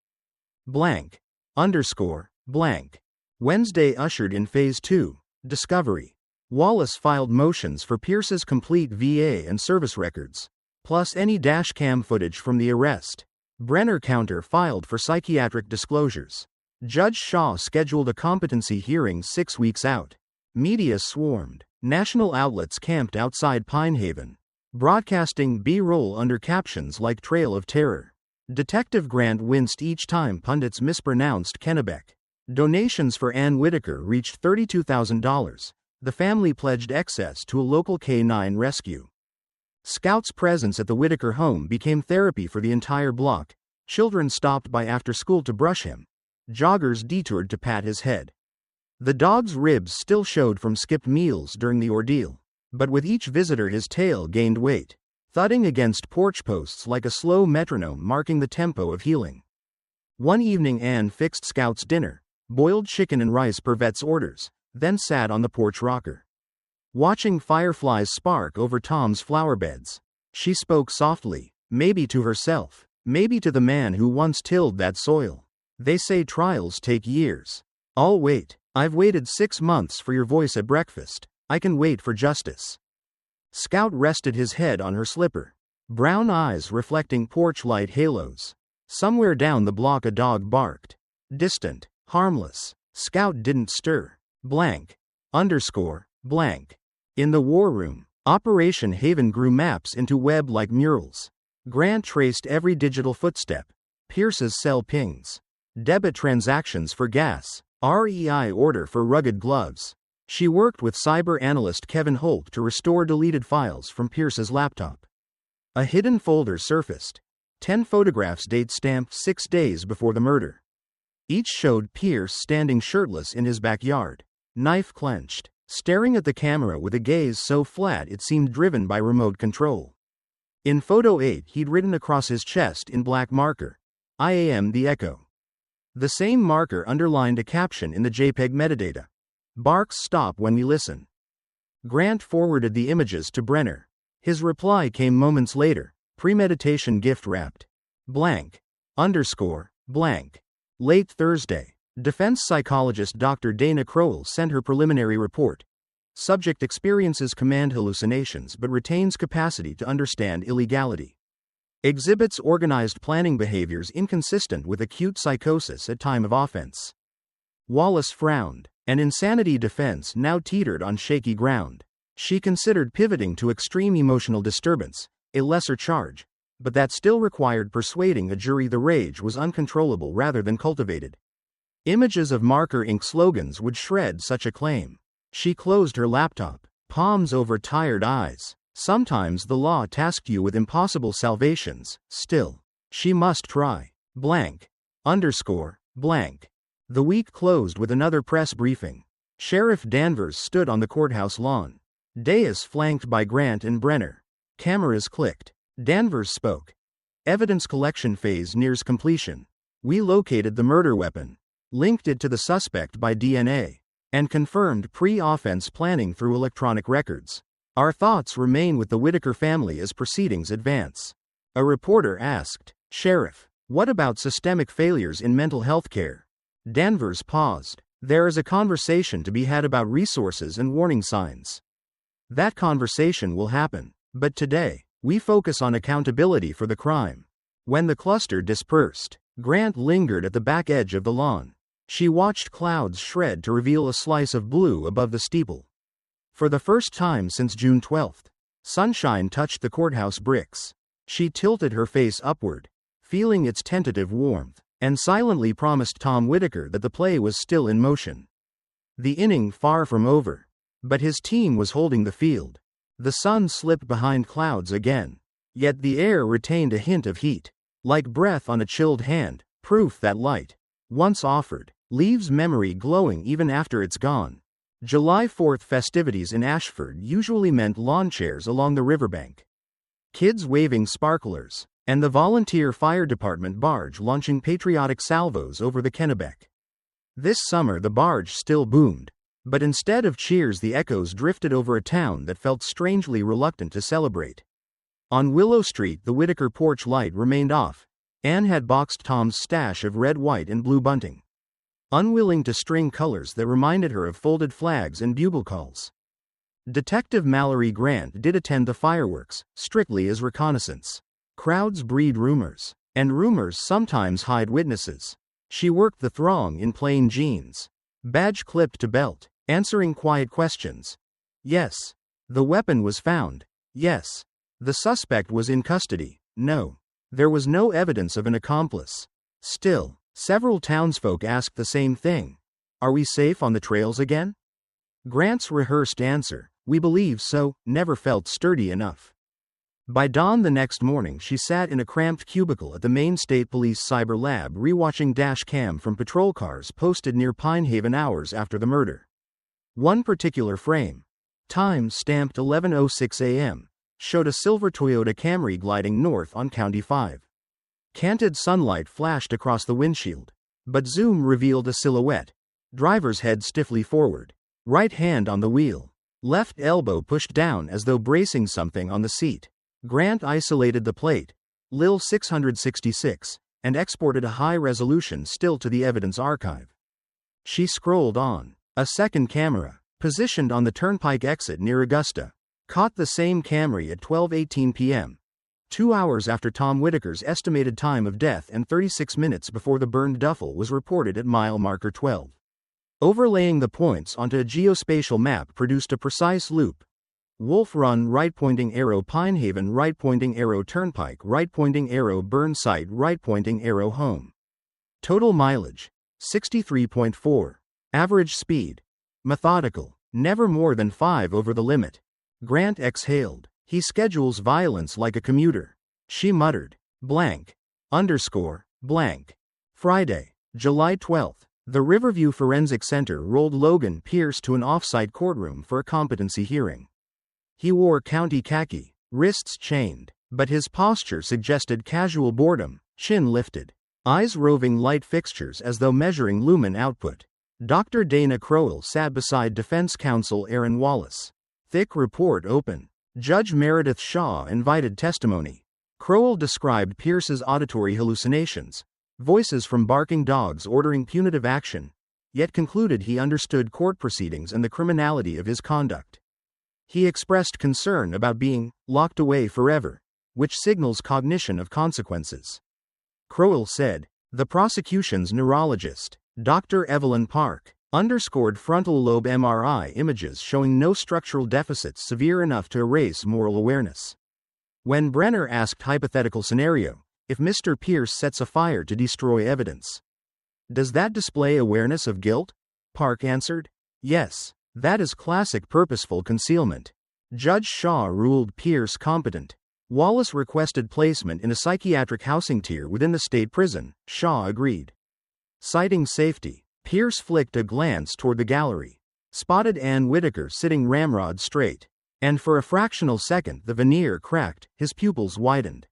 Wednesday ushered in Phase 2, Discovery. Wallace filed motions for Pierce's complete VA and service records, plus any dashcam footage from the arrest. Brenner counter filed for psychiatric disclosures. Judge Shaw scheduled a competency hearing 6 weeks out. Media swarmed. National outlets camped outside Pine Haven, broadcasting B-roll under captions like Trail of Terror. Detective Grant winced each time pundits mispronounced Kennebec. Donations for Ann Whitaker reached $32,000. The family pledged excess to a local K-9 rescue. Scout's presence at the Whitaker home became therapy for the entire block. Children stopped by after school to brush him. Joggers detoured to pat his head. The dog's ribs still showed from skipped meals during the ordeal, but with each visitor his tail gained weight, thudding against porch posts like a slow metronome marking the tempo of healing. One evening Anne fixed Scout's dinner, boiled chicken and rice per vet's orders, then sat on the porch rocker, watching fireflies spark over Tom's flower beds. She spoke softly, Maybe to herself. Maybe to the man who once tilled that soil. They say trials take years. I'll wait. I've waited 6 months for your voice at breakfast. I can wait for justice. Scout rested his head on her slipper. Brown eyes reflecting porch light halos. Somewhere down the block a dog barked. Distant. Harmless. Scout didn't stir. Blank. Underscore. Blank. In the war room, Operation Haven grew maps into web-like murals. Grant traced every digital footstep. Pierce's cell pings. Debit transactions for gas. REI order for rugged gloves. She worked with cyber analyst Kevin Holt to restore deleted files from Pierce's laptop. A hidden folder surfaced. 10 photographs date stamped 6 days before the murder. Each showed Pierce standing shirtless in his backyard, knife clenched, staring at the camera with a gaze so flat it seemed driven by remote control. In photo 8 he'd written across his chest in black marker, "I am the Echo." The same marker underlined a caption in the JPEG metadata. "Barks stop when we listen." Grant forwarded the images to Brenner. His reply came moments later, premeditation gift wrapped. Blank. Underscore. Blank. Late Thursday. Defense psychologist Dr. Dana Crowell sent her preliminary report. Subject experiences command hallucinations but retains capacity to understand illegality. Exhibits organized planning behaviors inconsistent with acute psychosis at time of offense. Wallace frowned. An insanity defense now teetered on shaky ground. She considered pivoting to extreme emotional disturbance, a lesser charge, but that still required persuading a jury the rage was uncontrollable rather than cultivated. Images of Marker Inc. slogans would shred such a claim. She closed her laptop, palms over tired eyes. Sometimes the law tasked you with impossible salvations, still. She must try. Blank. Underscore. Blank. The week closed with another press briefing. Sheriff Danvers stood on the courthouse lawn. Dais flanked by Grant and Brenner. Cameras clicked. Danvers spoke. Evidence collection phase nears completion. We located the murder weapon, linked it to the suspect by DNA, and confirmed pre-offense planning through electronic records. Our thoughts remain with the Whitaker family as proceedings advance. A reporter asked, "Sheriff, what about systemic failures in mental health care?" Danvers paused. "There is a conversation to be had about resources and warning signs. That conversation will happen. But today, we focus on accountability for the crime." When the cluster dispersed, Grant lingered at the back edge of the lawn. She watched clouds shred to reveal a slice of blue above the steeple. For the first time since June 12th, sunshine touched the courthouse bricks. She tilted her face upward, feeling its tentative warmth, and silently promised Tom Whitaker that the play was still in motion. The inning far from over, but his team was holding the field. The sun slipped behind clouds again, yet the air retained a hint of heat, like breath on a chilled hand, proof that light, once offered, leaves memory glowing even after it's gone. July 4th festivities in Ashford usually meant lawn chairs along the riverbank, kids waving sparklers, and the volunteer fire department barge launching patriotic salvos over the Kennebec. This summer the barge still boomed, but instead of cheers the echoes drifted over a town that felt strangely reluctant to celebrate. On Willow Street the Whitaker porch light remained off. Anne had boxed Tom's stash of red, white, and blue bunting, unwilling to string colors that reminded her of folded flags and bugle calls. Detective Mallory Grant did attend the fireworks, strictly as reconnaissance. Crowds breed rumors, and rumors sometimes hide witnesses. She worked the throng in plain jeans, badge clipped to belt, answering quiet questions. Yes. The weapon was found. Yes. The suspect was in custody. No. There was no evidence of an accomplice. Still, several townsfolk asked the same thing. Are we safe on the trails again? Grant's rehearsed answer, "We believe so," never felt sturdy enough. By dawn the next morning she sat in a cramped cubicle at the Maine State Police Cyber Lab rewatching dash cam from patrol cars posted near Pine Haven hours after the murder. One particular frame, time stamped 11:06 a.m., showed a silver Toyota Camry gliding north on County 5. Canted sunlight flashed across the windshield, but zoom revealed a silhouette, driver's head stiffly forward, right hand on the wheel, left elbow pushed down as though bracing something on the seat. Grant isolated the plate, Lil 666, and exported a high-resolution still to the evidence archive. She scrolled on. A second camera, positioned on the turnpike exit near Augusta, caught the same Camry at 12:18 p.m., 2 hours after Tom Whitaker's estimated time of death and 36 minutes before the burned duffel was reported at mile marker 12. Overlaying the points onto a geospatial map produced a precise loop. Wolf Run right-pointing arrow Pinehaven right-pointing arrow Turnpike right-pointing arrow Burn Site right-pointing arrow Home. Total mileage, 63.4. Average speed, methodical, never more than 5 over the limit. Grant exhaled. He schedules violence like a commuter. She muttered. Blank. Underscore. Blank. Friday, July 12th. The Riverview Forensic Center rolled Logan Pierce to an off-site courtroom for a competency hearing. He wore county khaki, wrists chained, but his posture suggested casual boredom, chin lifted, eyes roving light fixtures as though measuring lumen output. Dr. Dana Crowell sat beside defense counsel Aaron Wallace. Thick report open. Judge Meredith Shaw invited testimony. Crowell described Pierce's auditory hallucinations, voices from barking dogs ordering punitive action, yet concluded he understood court proceedings and the criminality of his conduct. He expressed concern about being locked away forever, which signals cognition of consequences. Crowell said, the prosecution's neurologist, Dr. Evelyn Park, underscored frontal lobe MRI images showing no structural deficits severe enough to erase moral awareness. When Brenner asked hypothetical scenario, if Mr. Pierce sets a fire to destroy evidence, does that display awareness of guilt? Park answered, yes, that is classic purposeful concealment. Judge Shaw ruled Pierce competent. Wallace requested placement in a psychiatric housing tier within the state prison. Shaw agreed. Citing safety, Pierce flicked a glance toward the gallery, spotted Ann Whitaker sitting ramrod straight, and for a fractional second the veneer cracked, his pupils widened.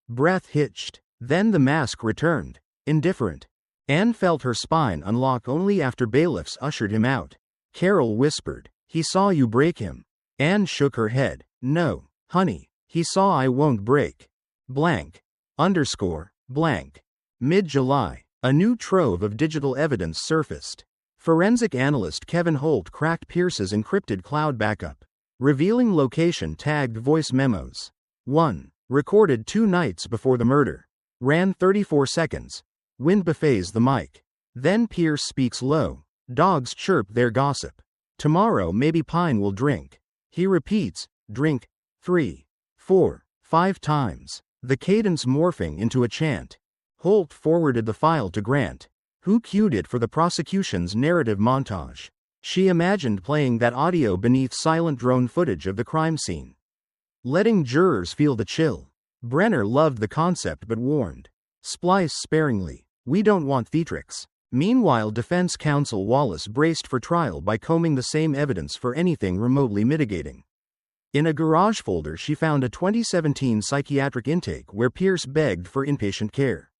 Breath hitched. Then the mask returned, indifferent. Ann felt her spine unlock only after bailiffs ushered him out. Carol whispered, he saw you break him. Ann shook her head. No, honey, he saw I won't break. Blank. Underscore. Blank. Mid-July, a new trove of digital evidence surfaced. Forensic analyst Kevin Holt cracked Pierce's encrypted cloud backup, revealing location-tagged voice memos. 1. Recorded 2 nights before the murder. Ran 34 seconds. Wind buffets the mic. Then Pierce speaks low. Dogs chirp their gossip. Tomorrow maybe Pine will drink. He repeats, drink, 3, 4, 5 times, the cadence morphing into a chant. Holt forwarded the file to Grant, who cued it for the prosecution's narrative montage. She imagined playing that audio beneath silent drone footage of the crime scene, letting jurors feel the chill. Brenner loved the concept but warned, splice sparingly, we don't want theatrics. Meanwhile, defense counsel Wallace braced for trial by combing the same evidence for anything remotely mitigating. In a garage folder she found a 2017 psychiatric intake where Pierce begged for inpatient care.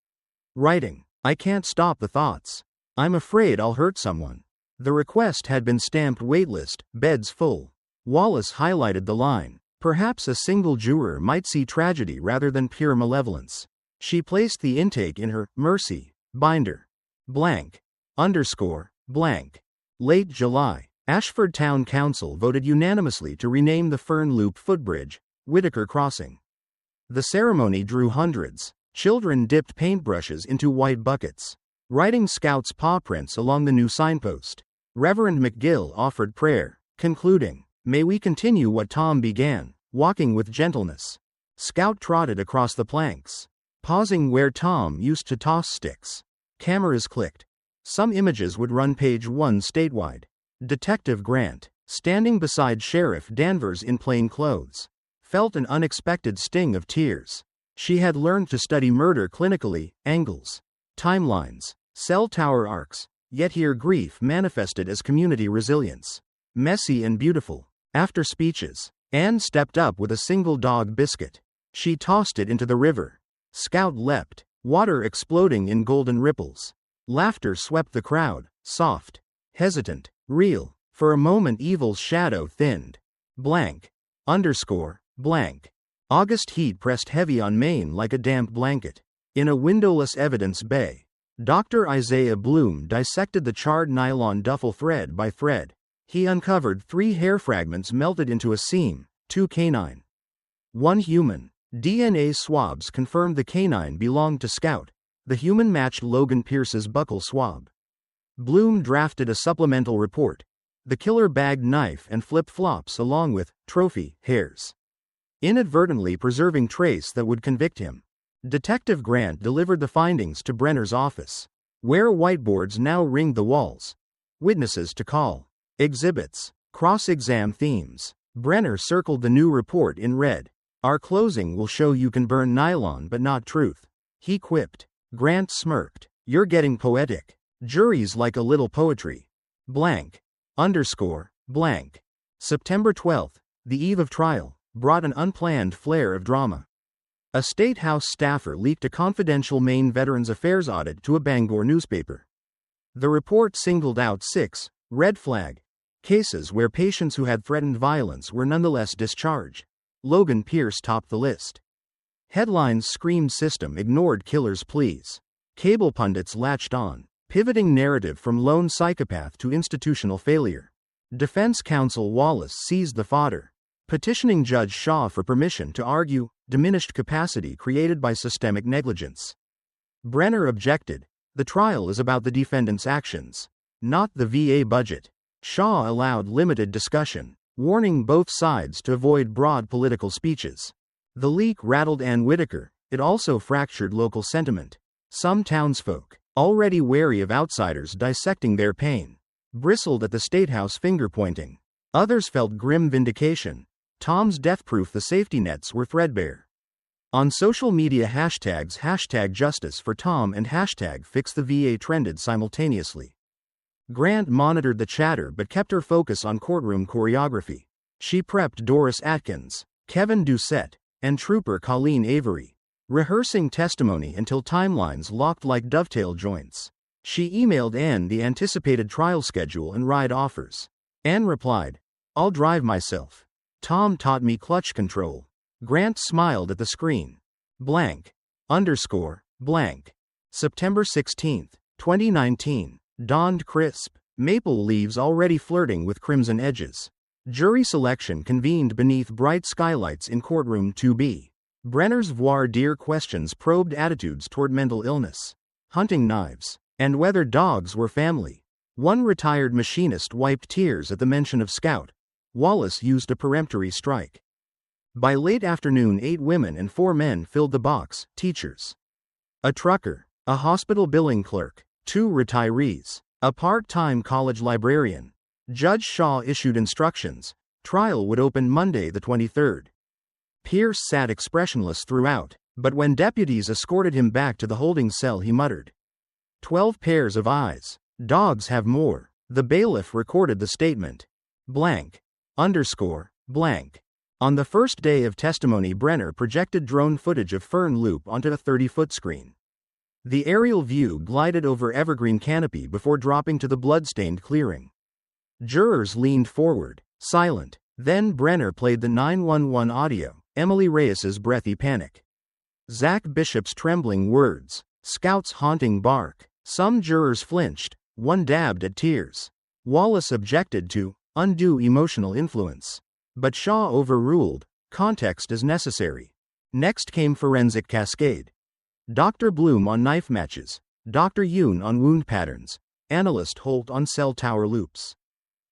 Writing, I can't stop the thoughts. I'm afraid I'll hurt someone. The request had been stamped waitlist, beds full. Wallace highlighted the line, perhaps a single juror might see tragedy rather than pure malevolence. She placed the intake in her mercy binder. Blank. Underscore. Blank. Late July, Ashford Town Council voted unanimously to rename the Fern Loop footbridge, Whitaker Crossing. The ceremony drew hundreds. Children dipped paintbrushes into white buckets, writing Scouts' paw prints along the new signpost. Reverend McGill offered prayer, concluding, may we continue what Tom began, walking with gentleness. Scout trotted across the planks, pausing where Tom used to toss sticks. Cameras clicked. Some images would run page 1 statewide. Detective Grant, standing beside Sheriff Danvers in plain clothes, felt an unexpected sting of tears. She had learned to study murder clinically, angles, timelines, cell tower arcs, yet here grief manifested as community resilience. Messy and beautiful. After speeches, Anne stepped up with a single dog biscuit. She tossed it into the river. Scout leapt, water exploding in golden ripples. Laughter swept the crowd, soft, hesitant, real. For a moment evil's shadow thinned. Blank. Underscore. Blank. August heat pressed heavy on Maine like a damp blanket. In a windowless evidence bay, Dr. Isaiah Bloom dissected the charred nylon duffel thread by thread. He uncovered 3 hair fragments melted into a seam, 2 canine, 1 human. DNA swabs confirmed the canine belonged to Scout. The human matched Logan Pierce's buccal swab. Bloom drafted a supplemental report. The killer bagged knife and flip-flops along with trophy hairs, inadvertently preserving trace that would convict him. Detective Grant delivered the findings to Brenner's office, where whiteboards now ringed the walls. Witnesses to call. Exhibits. Cross-exam themes. Brenner circled the new report in red. Our closing will show you can burn nylon but not truth, he quipped. Grant smirked. You're getting poetic. Juries like a little poetry. Blank. Blank. September 12th, the eve of trial, brought an unplanned flair of drama. A State House staffer leaked a confidential Maine Veterans Affairs audit to a Bangor newspaper. The report singled out 6 red flag cases where patients who had threatened violence were nonetheless discharged. Logan Pierce topped the list. Headlines screamed system ignored killer's pleas. Cable pundits latched on, pivoting narrative from lone psychopath to institutional failure. Defense counsel Wallace seized the fodder, petitioning Judge Shaw for permission to argue diminished capacity created by systemic negligence. Brenner objected. The trial is about the defendant's actions, not the VA budget. Shaw allowed limited discussion, warning both sides to avoid broad political speeches. The leak rattled Ann Whitaker. It also fractured local sentiment. Some townsfolk, already wary of outsiders dissecting their pain, bristled at the Statehouse finger-pointing. Others felt grim vindication. Tom's death proof the safety nets were threadbare. On social media hashtags #Justice for Tom and #FixTheVA trended simultaneously. Grant monitored the chatter but kept her focus on courtroom choreography. She prepped Doris Atkins, Kevin Doucette, and Trooper Colleen Avery, rehearsing testimony until timelines locked like dovetail joints. She emailed Ann the anticipated trial schedule and ride offers. Ann replied, "I'll drive myself. Tom taught me clutch control." Grant smiled at the screen. Blank. September 16, 2019. Dawned crisp. Maple leaves already flirting with crimson edges. Jury selection convened beneath bright skylights in courtroom 2B. Brenner's voir dire questions probed attitudes toward mental illness, hunting knives, and whether dogs were family. One retired machinist wiped tears at the mention of Scout. Wallace used a peremptory strike. By late afternoon 8 women and 4 men filled the box, teachers, a trucker, a hospital billing clerk, 2 retirees, a part-time college librarian. Judge Shaw issued instructions. Trial would open Monday the 23rd. Pierce sat expressionless throughout, but when deputies escorted him back to the holding cell he muttered, 12 pairs of eyes. Dogs have more. The bailiff recorded the statement. Blank. On the first day of testimony, Brenner projected drone footage of Fern Loop onto a 30-foot screen. The aerial view glided over evergreen canopy before dropping to the blood-stained clearing. Jurors leaned forward, silent. Then Brenner played the 911 audio, Emily Reyes's breathy panic, Zach Bishop's trembling words, Scout's haunting bark. Some jurors flinched, one dabbed at tears. Wallace objected to undue emotional influence, but Shaw overruled. Context is necessary. Next came forensic cascade. Dr. Bloom on knife matches, Dr. Yoon on wound patterns, Analyst Holt on cell tower loops.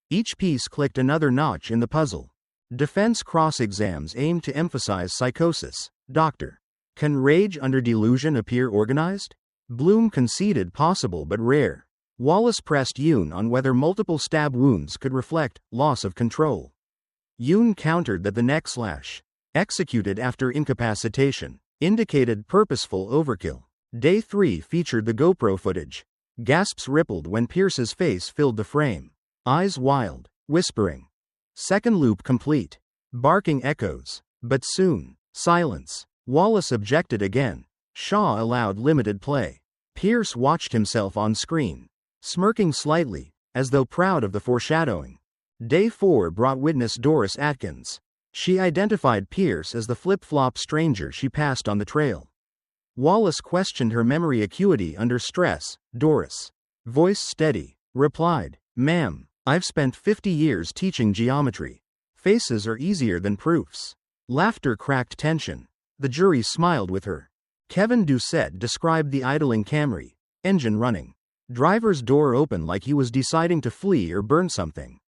Each piece clicked another notch in the puzzle. Defense cross-exams aimed to emphasize psychosis. Doctor, can rage under delusion appear organized? Bloom conceded possible but rare. Wallace pressed Yoon on whether multiple stab wounds could reflect loss of control. Yoon countered that the neck slash, executed after incapacitation, indicated purposeful overkill. Day 3 featured the GoPro footage. Gasps rippled when Pierce's face filled the frame. Eyes wild, whispering. Second loop complete. Barking echoes. But soon, silence. Wallace objected again. Shaw allowed limited play. Pierce watched himself on screen, smirking slightly, as though proud of the foreshadowing. Day 4 brought witness Doris Atkins. She identified Pierce as the flip-flop stranger she passed on the trail. Wallace questioned her memory acuity under stress. Doris, voice steady, replied, "Ma'am, I've spent 50 years teaching geometry. Faces are easier than proofs." Laughter cracked tension. The jury smiled with her. Kevin Doucette described the idling Camry, engine running. Driver's door open like he was deciding to flee or burn something.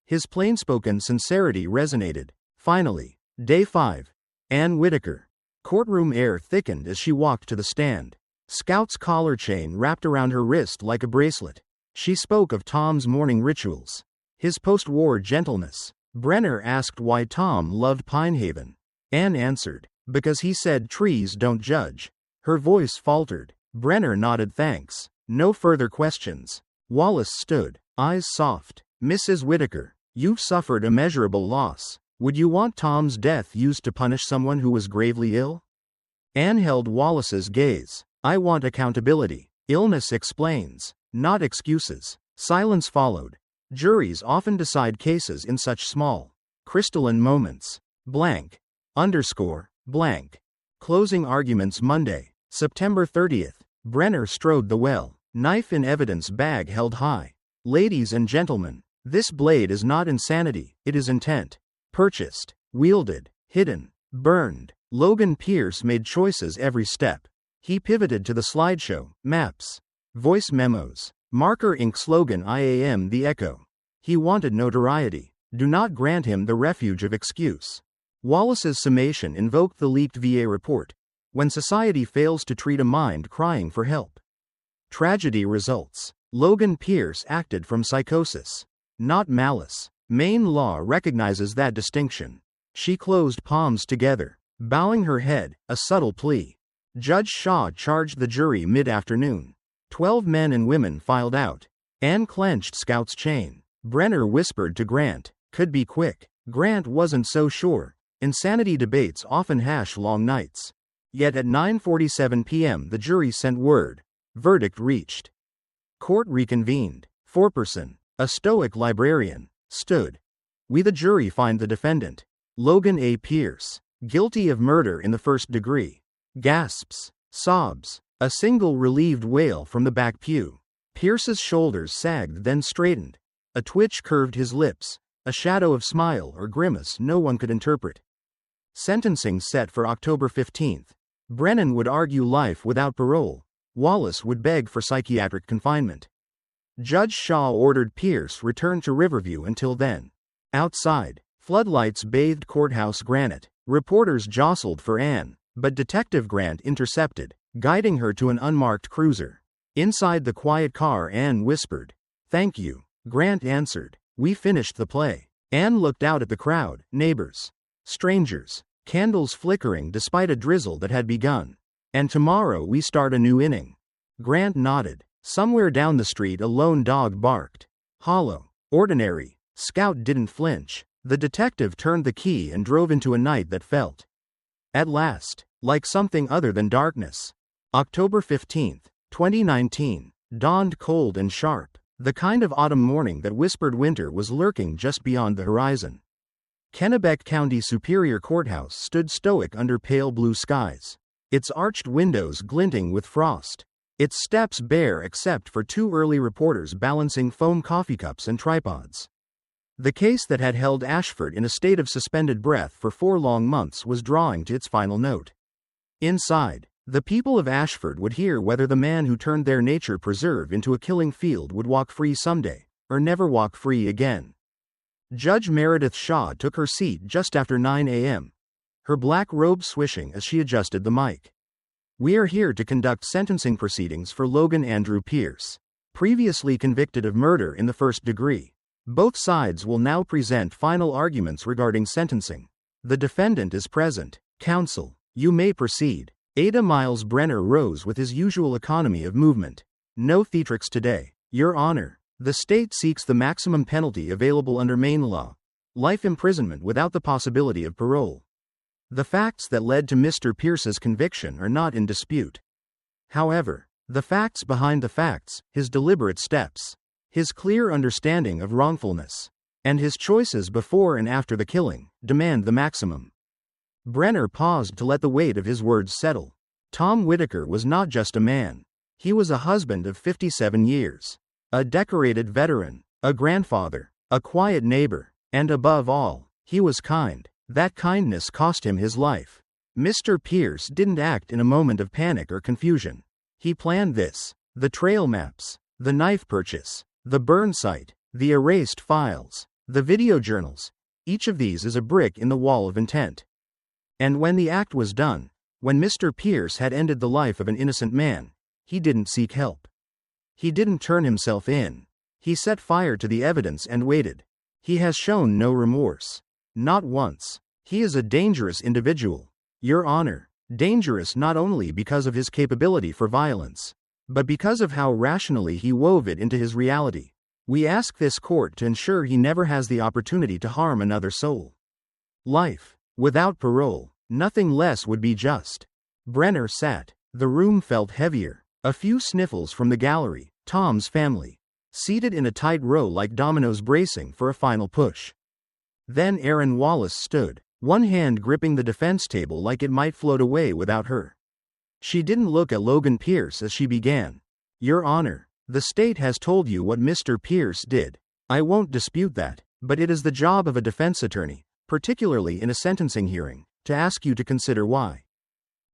His plainspoken sincerity resonated. Finally, day 5. Ann Whitaker. Courtroom air thickened as she walked to the stand. Scout's collar chain wrapped around her wrist like a bracelet. She spoke of Tom's morning rituals, his post-war gentleness. Brenner asked why Tom loved Pine Haven. Ann answered, "Because he said trees don't judge." Her voice faltered. Brenner nodded thanks. No further questions. Wallace stood, eyes soft. "Mrs. Whitaker, you've suffered immeasurable loss. Would you want Tom's death used to punish someone who was gravely ill?" Anne held Wallace's gaze. "I want accountability. Illness explains, not excuses." Silence followed. Juries often decide cases in such small, crystalline moments. Blank. Blank. Closing arguments Monday, September 30th. Brenner strode the well, knife in evidence bag held high. "Ladies and gentlemen, this blade is not insanity, it is intent. Purchased, wielded, hidden, burned." Logan Pierce made choices every step. He pivoted to the slideshow, maps, voice memos, marker ink slogan "I am the echo." He wanted notoriety. Do not grant him the refuge of excuse. Wallace's summation invoked the leaked VA report. When society fails to treat a mind crying for help, tragedy results. Logan Pierce acted from psychosis, not malice. Maine law recognizes that distinction. She closed palms together, bowing her head, a subtle plea. Judge Shaw charged the jury mid-afternoon. 12 men and women filed out. Anne clenched Scout's chain. Brenner whispered to Grant, "Could be quick." Grant wasn't so sure. Insanity debates often hash long nights. Yet at 9:47 p.m. the jury sent word. Verdict reached. Court reconvened. Foreperson, a stoic librarian, stood. "We the jury find the defendant, Logan A. Pierce, guilty of murder in the first degree." Gasps, sobs, a single relieved wail from the back pew. Pierce's shoulders sagged then straightened. A twitch curved his lips, a shadow of smile or grimace no one could interpret. Sentencing set for October 15th. Brennan would argue life without parole. Wallace would beg for psychiatric confinement. Judge Shaw ordered Pierce returned to Riverview until then. Outside, floodlights bathed courthouse granite. Reporters jostled for Anne, but Detective Grant intercepted, guiding her to an unmarked cruiser. Inside the quiet car, Anne whispered, "Thank you." Grant answered, "We finished the play." Anne looked out at the crowd, neighbors, strangers, candles flickering despite a drizzle that had begun. "And tomorrow we start a new inning." Grant nodded. Somewhere down the street a lone dog barked. Hollow, ordinary. Scout didn't flinch. The detective turned the key and drove into a night that felt, at last, like something other than darkness. October 15th, 2019, dawned cold and sharp, the kind of autumn morning that whispered winter was lurking just beyond the horizon. Kennebec County Superior Courthouse stood stoic under pale blue skies, its arched windows glinting with frost, its steps bare except for 2 early reporters balancing foam coffee cups and tripods. The case that had held Ashford in a state of suspended breath for 4 long months was drawing to its final note. Inside, the people of Ashford would hear whether the man who turned their nature preserve into a killing field would walk free someday, or never walk free again. Judge Meredith Shaw took her seat just after 9 a.m., her black robe swishing as she adjusted the mic. "We are here to conduct sentencing proceedings for Logan Andrew Pierce, previously convicted of murder in the first degree. Both sides will now present final arguments regarding sentencing. The defendant is present. Counsel, you may proceed." Ada Miles Brenner rose with his usual economy of movement. "No theatrics today, Your Honor. The state seeks the maximum penalty available under Maine law, life imprisonment without the possibility of parole. The facts that led to Mr. Pierce's conviction are not in dispute. However, the facts behind the facts, his deliberate steps, his clear understanding of wrongfulness, and his choices before and after the killing demand the maximum. Brenner paused to let the weight of his words settle. Tom Whitaker was not just a man. He was a husband of 57 years, a decorated veteran, a grandfather, a quiet neighbor, and above all, he was kind. That kindness cost him his life. Mr. Pierce didn't act in a moment of panic or confusion. He planned this: the trail maps, the knife purchase, the burn site, the erased files, the video journals. Each of these is a brick in the wall of intent. And when the act was done, when Mr. Pierce had ended the life of an innocent man, he didn't seek help. He didn't turn himself in. He set fire to the evidence and waited. He has shown no remorse. Not once. He is a dangerous individual, Your Honor. Dangerous not only because of his capability for violence, but because of how rationally he wove it into his reality. We ask this court to ensure he never has the opportunity to harm another soul. Life without parole, nothing less would be just. Brenner sat. The room felt heavier. A few sniffles from the gallery, Tom's family, seated in a tight row like dominoes bracing for a final push. Then Aaron Wallace stood, one hand gripping the defense table like it might float away without her. She didn't look at Logan Pierce as she began. Your Honor, the state has told you what Mr. Pierce did. I won't dispute that, but it is the job of a defense attorney, particularly in a sentencing hearing, to ask you to consider why.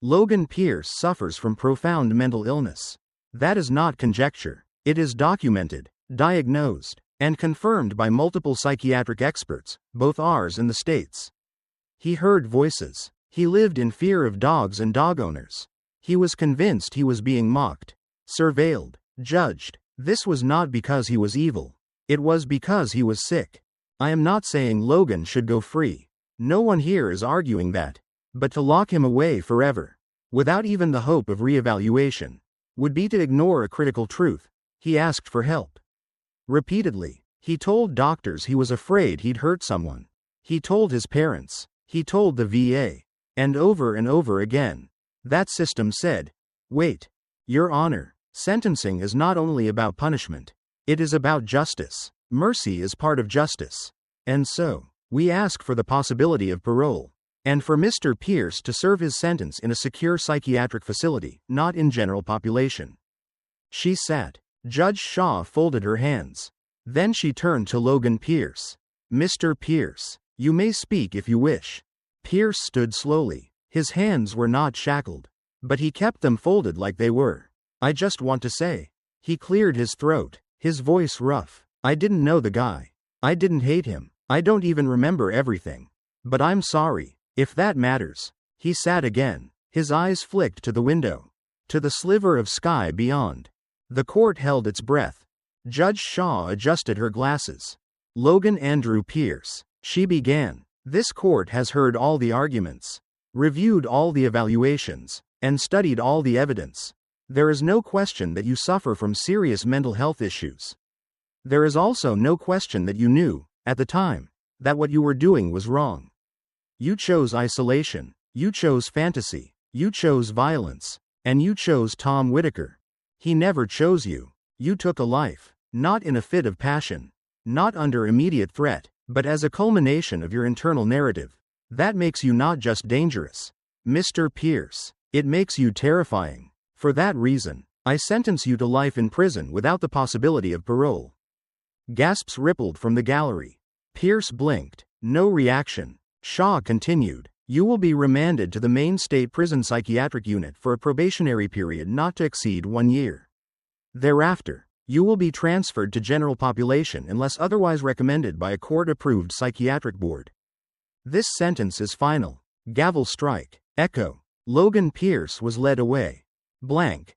Logan Pierce suffers from profound mental illness. That is not conjecture. It is documented, diagnosed, and confirmed by multiple psychiatric experts, both ours and the state's. He heard voices. He lived in fear of dogs and dog owners. He was convinced he was being mocked, surveilled, judged. This was not because he was evil. It was because he was sick. I am not saying Logan should go free. No one here is arguing that. But to lock him away forever, without even the hope of reevaluation, would be to ignore a critical truth. He asked for help. Repeatedly, he told doctors he was afraid he'd hurt someone. He told his parents. He told the VA. And over again, that system said, wait, Your Honor, sentencing is not only about punishment. It is about justice. Mercy is part of justice. And so, we ask for the possibility of parole. And for Mr. Pierce to serve his sentence in a secure psychiatric facility, not in general population. She sat. Judge Shaw folded her hands. Then she turned to Logan Pierce. Mr. Pierce, you may speak if you wish. Pierce stood slowly. His hands were not shackled, but he kept them folded like they were. I just want to say. He cleared his throat, his voice rough. I didn't know the guy. I didn't hate him. I don't even remember everything. But I'm sorry. If that matters. He sat again. His eyes flicked to the window, to the sliver of sky beyond. The court held its breath. Judge Shaw adjusted her glasses. Logan Andrew Pierce, she began. This court has heard all the arguments, reviewed all the evaluations, and studied all the evidence. There is no question that you suffer from serious mental health issues. There is also no question that you knew, at the time, that what you were doing was wrong. You chose isolation, you chose fantasy, you chose violence, and you chose Tom Whitaker. He never chose you. You took a life, not in a fit of passion, not under immediate threat, but as a culmination of your internal narrative. That makes you not just dangerous, Mr. Pierce. It makes you terrifying. For that reason, I sentence you to life in prison without the possibility of parole. Gasps rippled from the gallery. Pierce blinked. No reaction. Shaw continued. You will be remanded to the Maine State Prison Psychiatric Unit for a probationary period not to exceed 1 year. Thereafter, you will be transferred to general population unless otherwise recommended by a court-approved psychiatric board. This sentence is final. Gavel strike. Echo. Logan Pierce was led away. Blank.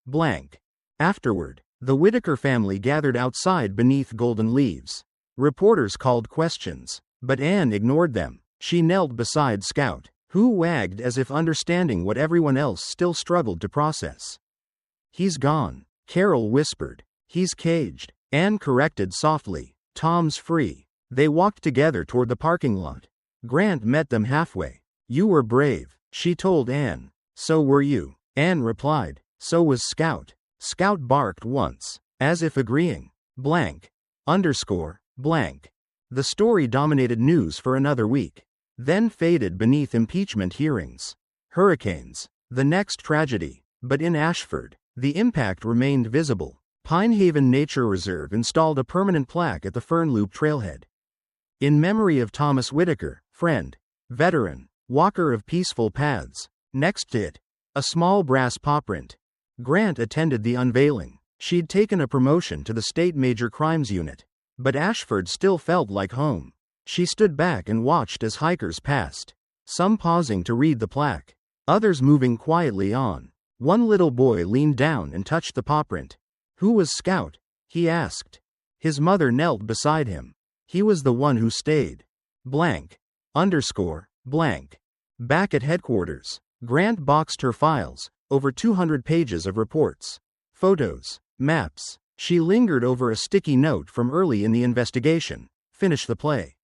Blank. Afterward, the Whitaker family gathered outside beneath golden leaves. Reporters called questions, but Anne ignored them. She knelt beside Scout, who wagged as if understanding what everyone else still struggled to process. He's gone, Carol whispered. He's caged. Anne corrected softly. Tom's free. They walked together toward the parking lot. Grant met them halfway. You were brave, she told Anne. So were you. Anne replied. So was Scout. Scout barked once, as if agreeing. Blank. blank. The story dominated news for another week, then faded beneath impeachment hearings, hurricanes, the next tragedy. But in Ashford, the impact remained visible. Pine Haven Nature Reserve installed a permanent plaque at the Fern Loop trailhead. In memory of Thomas Whitaker, friend, veteran, walker of peaceful paths. Next to it, a small brass paw print. Grant attended the unveiling. She'd taken a promotion to the state major crimes unit. But Ashford still felt like home. She stood back and watched as hikers passed, some pausing to read the plaque, others moving quietly on. One little boy leaned down and touched the paw print. "Who was Scout?" he asked. His mother knelt beside him. "He was the one who stayed. Blank. Underscore. Blank." Back at headquarters, Grant boxed her files, over 200 pages of reports, photos, maps. She lingered over a sticky note from early in the investigation. "Finish the play."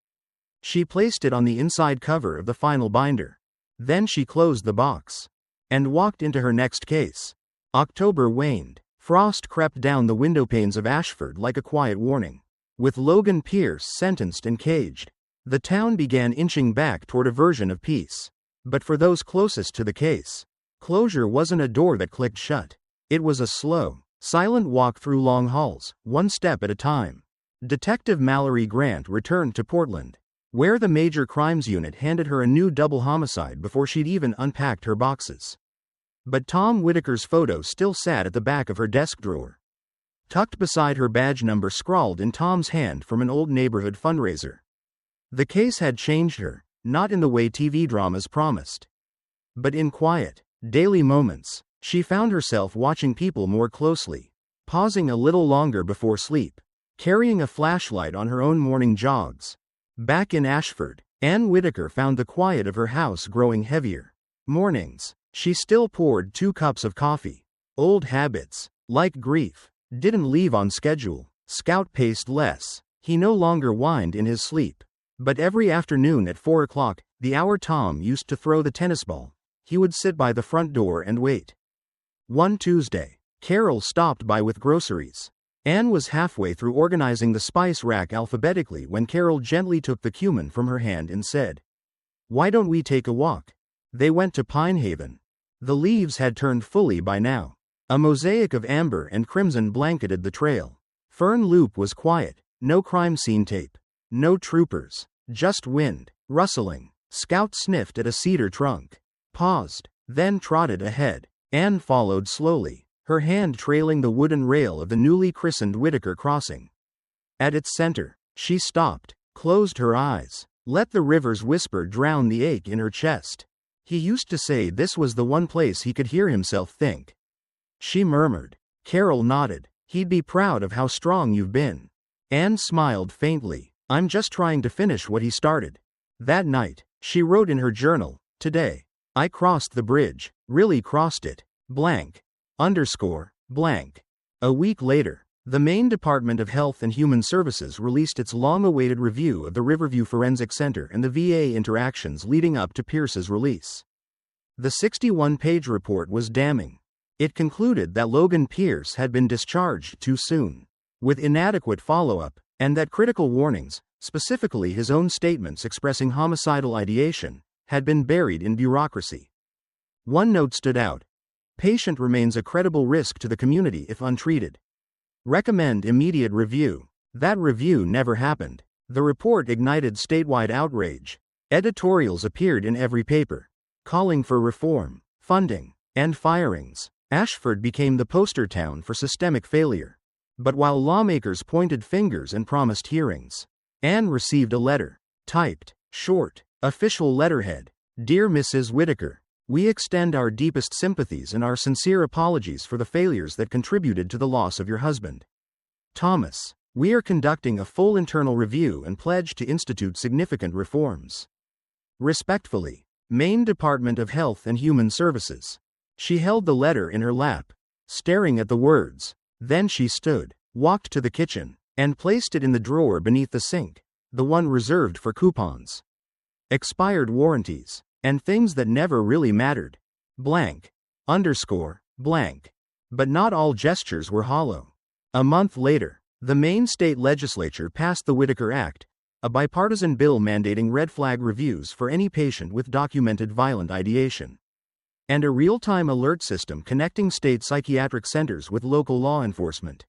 She placed it on the inside cover of the final binder. Then she closed the box and walked into her next case. October waned. Frost crept down the windowpanes of Ashford like a quiet warning. With Logan Pierce sentenced and caged, the town began inching back toward a version of peace. But for those closest to the case, closure wasn't a door that clicked shut. It was a slow, silent walk through long halls, one step at a time. Detective Mallory Grant returned to Portland, where the Major Crimes Unit handed her a new double homicide before she'd even unpacked her boxes. But Tom Whitaker's photo still sat at the back of her desk drawer. Tucked beside her badge number scrawled in Tom's hand from an old neighborhood fundraiser. The case had changed her, not in the way TV dramas promised, but in quiet, daily moments. She found herself watching people more closely, pausing a little longer before sleep, carrying a flashlight on her own morning jogs. Back in Ashford, Ann Whitaker found the quiet of her house growing heavier. Mornings, she still poured 2 cups of coffee. Old habits, like grief, didn't leave on schedule. Scout paced less. He no longer whined in his sleep. But every afternoon at 4 o'clock, the hour Tom used to throw the tennis ball, he would sit by the front door and wait. One Tuesday, Carol stopped by with groceries. Anne was halfway through organizing the spice rack alphabetically when Carol gently took the cumin from her hand and said, "Why don't we take a walk?" They went to Pine Haven. The leaves had turned fully by now. A mosaic of amber and crimson blanketed the trail. Fern Loop was quiet, no crime scene tape, no troopers, just wind, rustling. Scout sniffed at a cedar trunk, paused, then trotted ahead. Anne followed slowly, her hand trailing the wooden rail of the newly christened Whitaker crossing. At its center, she stopped, closed her eyes, let the river's whisper drown the ache in her chest. He used to say this was the one place he could hear himself think. She murmured. Carol nodded. "He'd be proud of how strong you've been." Anne smiled faintly. "I'm just trying to finish what he started." That night, she wrote in her journal, "Today, I crossed the bridge, really crossed it, blank, underscore, blank." A week later, the Maine Department of Health and Human Services released its long-awaited review of the Riverview Forensic Center and the VA interactions leading up to Pierce's release. The 61-page report was damning. It concluded that Logan Pierce had been discharged too soon, with inadequate follow-up, and that critical warnings, specifically his own statements expressing homicidal ideation, had been buried in bureaucracy. One note stood out. Patient remains a credible risk to the community if untreated. Recommend immediate review. That review never happened. The report ignited statewide outrage. Editorials appeared in every paper, calling for reform, funding, and firings. Ashford became the poster town for systemic failure. But while lawmakers pointed fingers and promised hearings, Anne received a letter, typed, short, official letterhead. "Dear Mrs. Whitaker, we extend our deepest sympathies and our sincere apologies for the failures that contributed to the loss of your husband, Thomas. We are conducting a full internal review and pledge to institute significant reforms. Respectfully, Maine Department of Health and Human Services." She held the letter in her lap, staring at the words. Then she stood, walked to the kitchen, and placed it in the drawer beneath the sink, the one reserved for coupons, expired warranties, and things that never really mattered. Blank. Underscore. Blank. But not all gestures were hollow. A month later, The Maine state legislature passed the Whitaker Act, a bipartisan bill mandating red flag reviews for any patient with documented violent ideation, and a real-time alert system connecting state psychiatric centers with local law enforcement.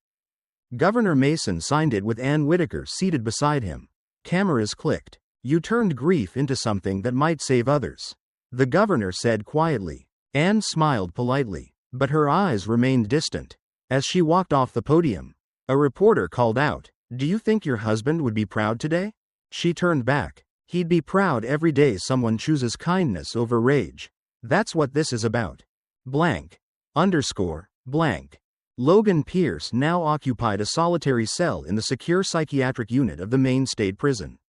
Governor Mason signed it with Ann Whitaker seated beside him. Cameras clicked. "You turned grief into something that might save others," the governor said quietly. Ann smiled politely, but her eyes remained distant. As she walked off the podium, a reporter called out, "Do you think your husband would be proud today?" She turned back. "He'd be proud every day someone chooses kindness over rage. That's what this is about. Blank. Underscore. Blank." Logan Pierce now occupied a solitary cell in the secure psychiatric unit of the Maine State Prison.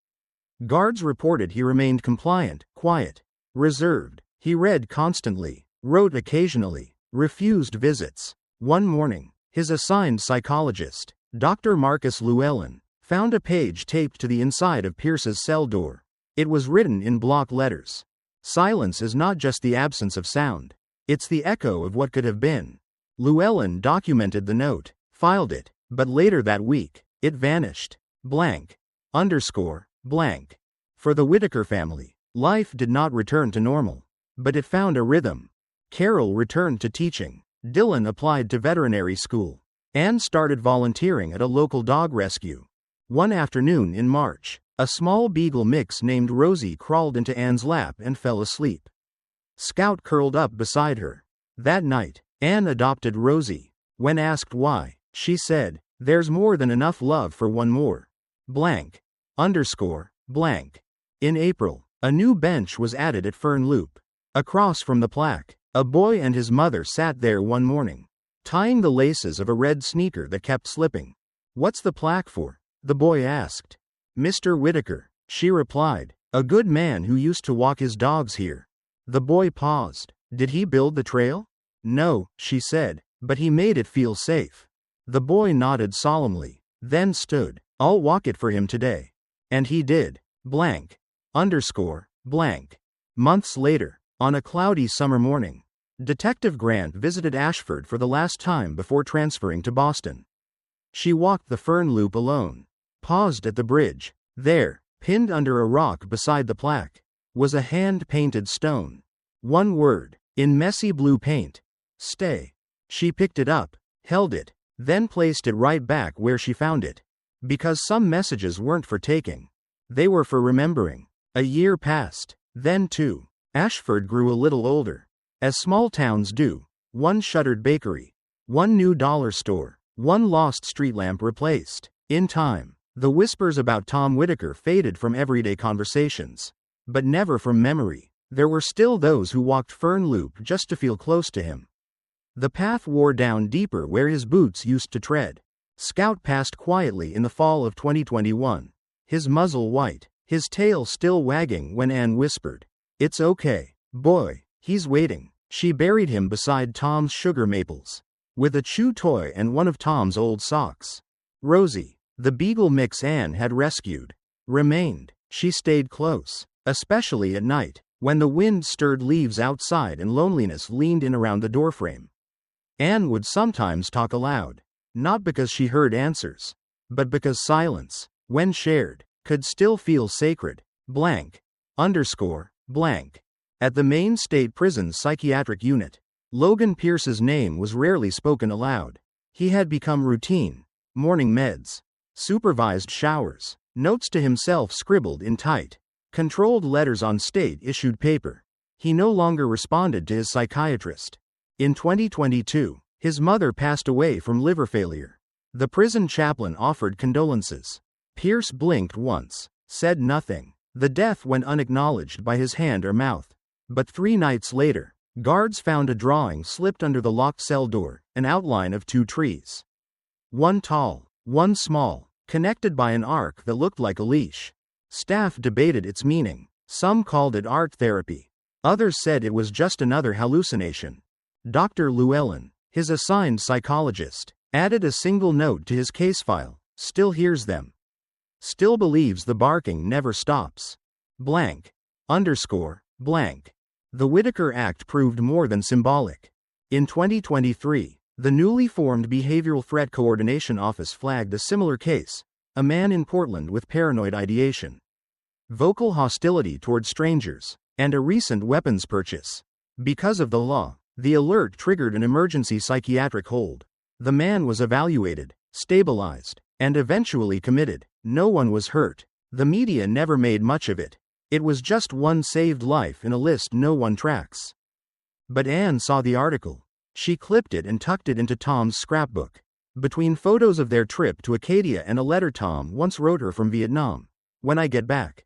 Guards reported he remained compliant, quiet, reserved. He read constantly, wrote occasionally, refused visits. One morning, his assigned psychologist, Dr. Marcus Llewellyn, found a page taped to the inside of Pierce's cell door. It was written in block letters. "Silence is not just the absence of sound. It's the echo of what could have been." Llewellyn documented the note, filed it, but later that week, it vanished. Blank. Underscore. Blank. For the Whitaker family, life did not return to normal, but it found a rhythm. Carol returned to teaching. Dylan applied to veterinary school. Ann started volunteering at a local dog rescue. One afternoon in March, a small beagle mix named Rosie crawled into Ann's lap and fell asleep. Scout curled up beside her. That night, Ann adopted Rosie. When asked why, she said, "There's more than enough love for one more." Blank. Underscore. Blank. In April, a new bench was added at Fern Loop. Across from the plaque, a boy and his mother sat there one morning, tying the laces of a red sneaker that kept slipping. "What's the plaque for?" the boy asked. "Mr. Whitaker," she replied, "a good man who used to walk his dogs here." The boy paused. "Did he build the trail?" "No," she said, "but he made it feel safe." The boy nodded solemnly, then stood. "I'll walk it for him today." And he did. Blank. Underscore. Blank. Months later, on a cloudy summer morning, Detective Grant visited Ashford for the last time before transferring to Boston. She walked the Fern Loop alone, paused at the bridge. There, pinned under a rock beside the plaque, was a hand-painted stone. One word, in messy blue paint: "Stay." She picked it up, held it, then placed it right back where she found it. Because some messages weren't for taking. They were for remembering. A year passed. Then too, Ashford grew a little older. As small towns do. One shuttered bakery. One new dollar store. One lost street lamp replaced. In time, the whispers about Tom Whitaker faded from everyday conversations. But never from memory. There were still those who walked Fern Loop just to feel close to him. The path wore down deeper where his boots used to tread. Scout passed quietly in the fall of 2021, his muzzle white, his tail still wagging when Ann whispered, "It's okay, boy, he's waiting." She buried him beside Tom's sugar maples, with a chew toy and one of Tom's old socks. Rosie, the beagle mix Ann had rescued, remained. She stayed close, especially at night, when the wind stirred leaves outside and loneliness leaned in around the doorframe. Ann would sometimes talk aloud. Not because she heard answers, but because silence, when shared, could still feel sacred. Blank. Underscore. Blank. At the Maine State Prison's psychiatric unit, Logan Pierce's name was rarely spoken aloud. He had become routine. Morning meds, supervised showers, notes to himself scribbled in tight, controlled letters on state-issued paper. He no longer responded to his psychiatrist. In 2022, his mother passed away from liver failure. The prison chaplain offered condolences. Pierce blinked once, said nothing. The death went unacknowledged by his hand or mouth. But 3 nights later, guards found a drawing slipped under the locked cell door, an outline of 2 trees. One tall, one small, connected by an arc that looked like a leash. Staff debated its meaning. Some called it art therapy. Others said it was just another hallucination. Dr. Llewellyn, his assigned psychologist, added a single note to his case file: "Still hears them. Still believes the barking never stops." Blank. Underscore. Blank. The Whitaker Act proved more than symbolic. In 2023, The newly formed Behavioral Threat Coordination Office flagged a similar case, a man in Portland with paranoid ideation, vocal hostility toward strangers, and a recent weapons purchase. Because of the law, the alert triggered an emergency psychiatric hold. The man was evaluated, stabilized, and eventually committed. No one was hurt. The media never made much of it. It was just one saved life in a list no one tracks. But Anne saw the article. She clipped it and tucked it into Tom's scrapbook. Between photos of their trip to Acadia and a letter Tom once wrote her from Vietnam. When I get back,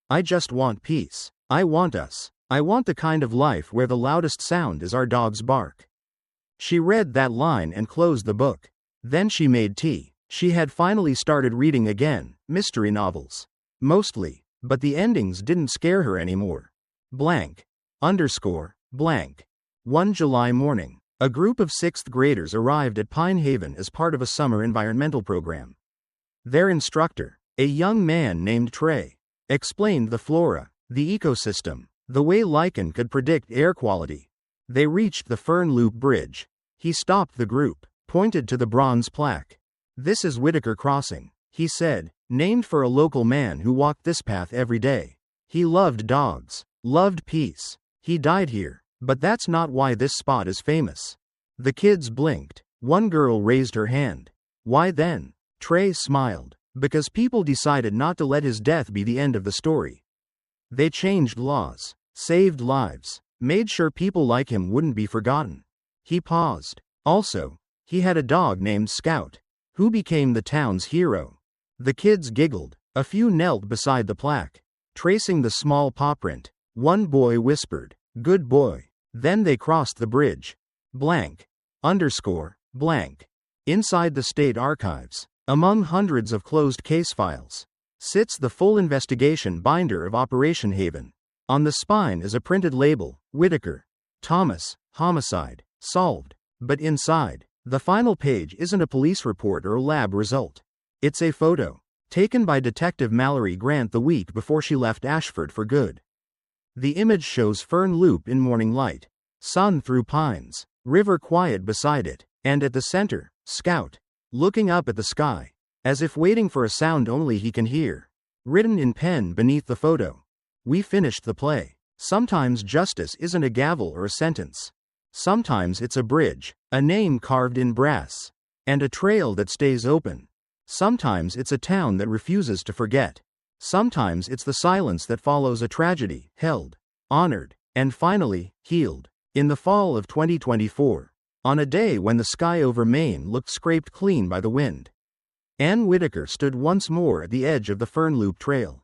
I just want peace. I want us. I want the kind of life where the loudest sound is our dog's bark. She read that line and closed the book. Then she made tea. She had finally started reading again, mystery novels. Mostly, but the endings didn't scare her anymore. Blank. Underscore. Blank. One July morning, a group of 6th graders arrived at Pine Haven as part of a summer environmental program. Their instructor, a young man named Trey, explained the flora, the ecosystem, the way lichen could predict air quality. They reached the Fern Loop Bridge. He stopped the group, pointed to the bronze plaque. This is Whitaker Crossing, he said, named for a local man who walked this path every day. He loved dogs, loved peace. He died here, but that's not why this spot is famous. The kids blinked. One girl raised her hand. Why then? Trey smiled. Because people decided not to let his death be the end of the story. They changed laws, saved lives, made sure people like him wouldn't be forgotten. He paused. Also, he had a dog named Scout, who became the town's hero. The kids giggled. A few knelt beside the plaque, tracing the small paw print. One boy whispered, "Good boy." Then they crossed the bridge. Blank. Underscore. Blank. Inside the state archives, among hundreds of closed case files, sits the full investigation binder of Operation Haven. On the spine is a printed label, Whitaker, Thomas, homicide, solved. But inside, the final page isn't a police report or a lab result. It's a photo, taken by Detective Mallory Grant the week before she left Ashford for good. The image shows Fern Loop in morning light, sun through pines, river quiet beside it, and at the center, Scout, looking up at the sky, as if waiting for a sound only he can hear. Written in pen beneath the photo. We finished the play. Sometimes justice isn't a gavel or a sentence. Sometimes it's a bridge, a name carved in brass, and a trail that stays open. Sometimes it's a town that refuses to forget. Sometimes it's the silence that follows a tragedy, held, honored, and finally, healed. In the fall of 2024, on a day when the sky over Maine looked scraped clean by the wind, Anne Whitaker stood once more at the edge of the Fern Loop Trail.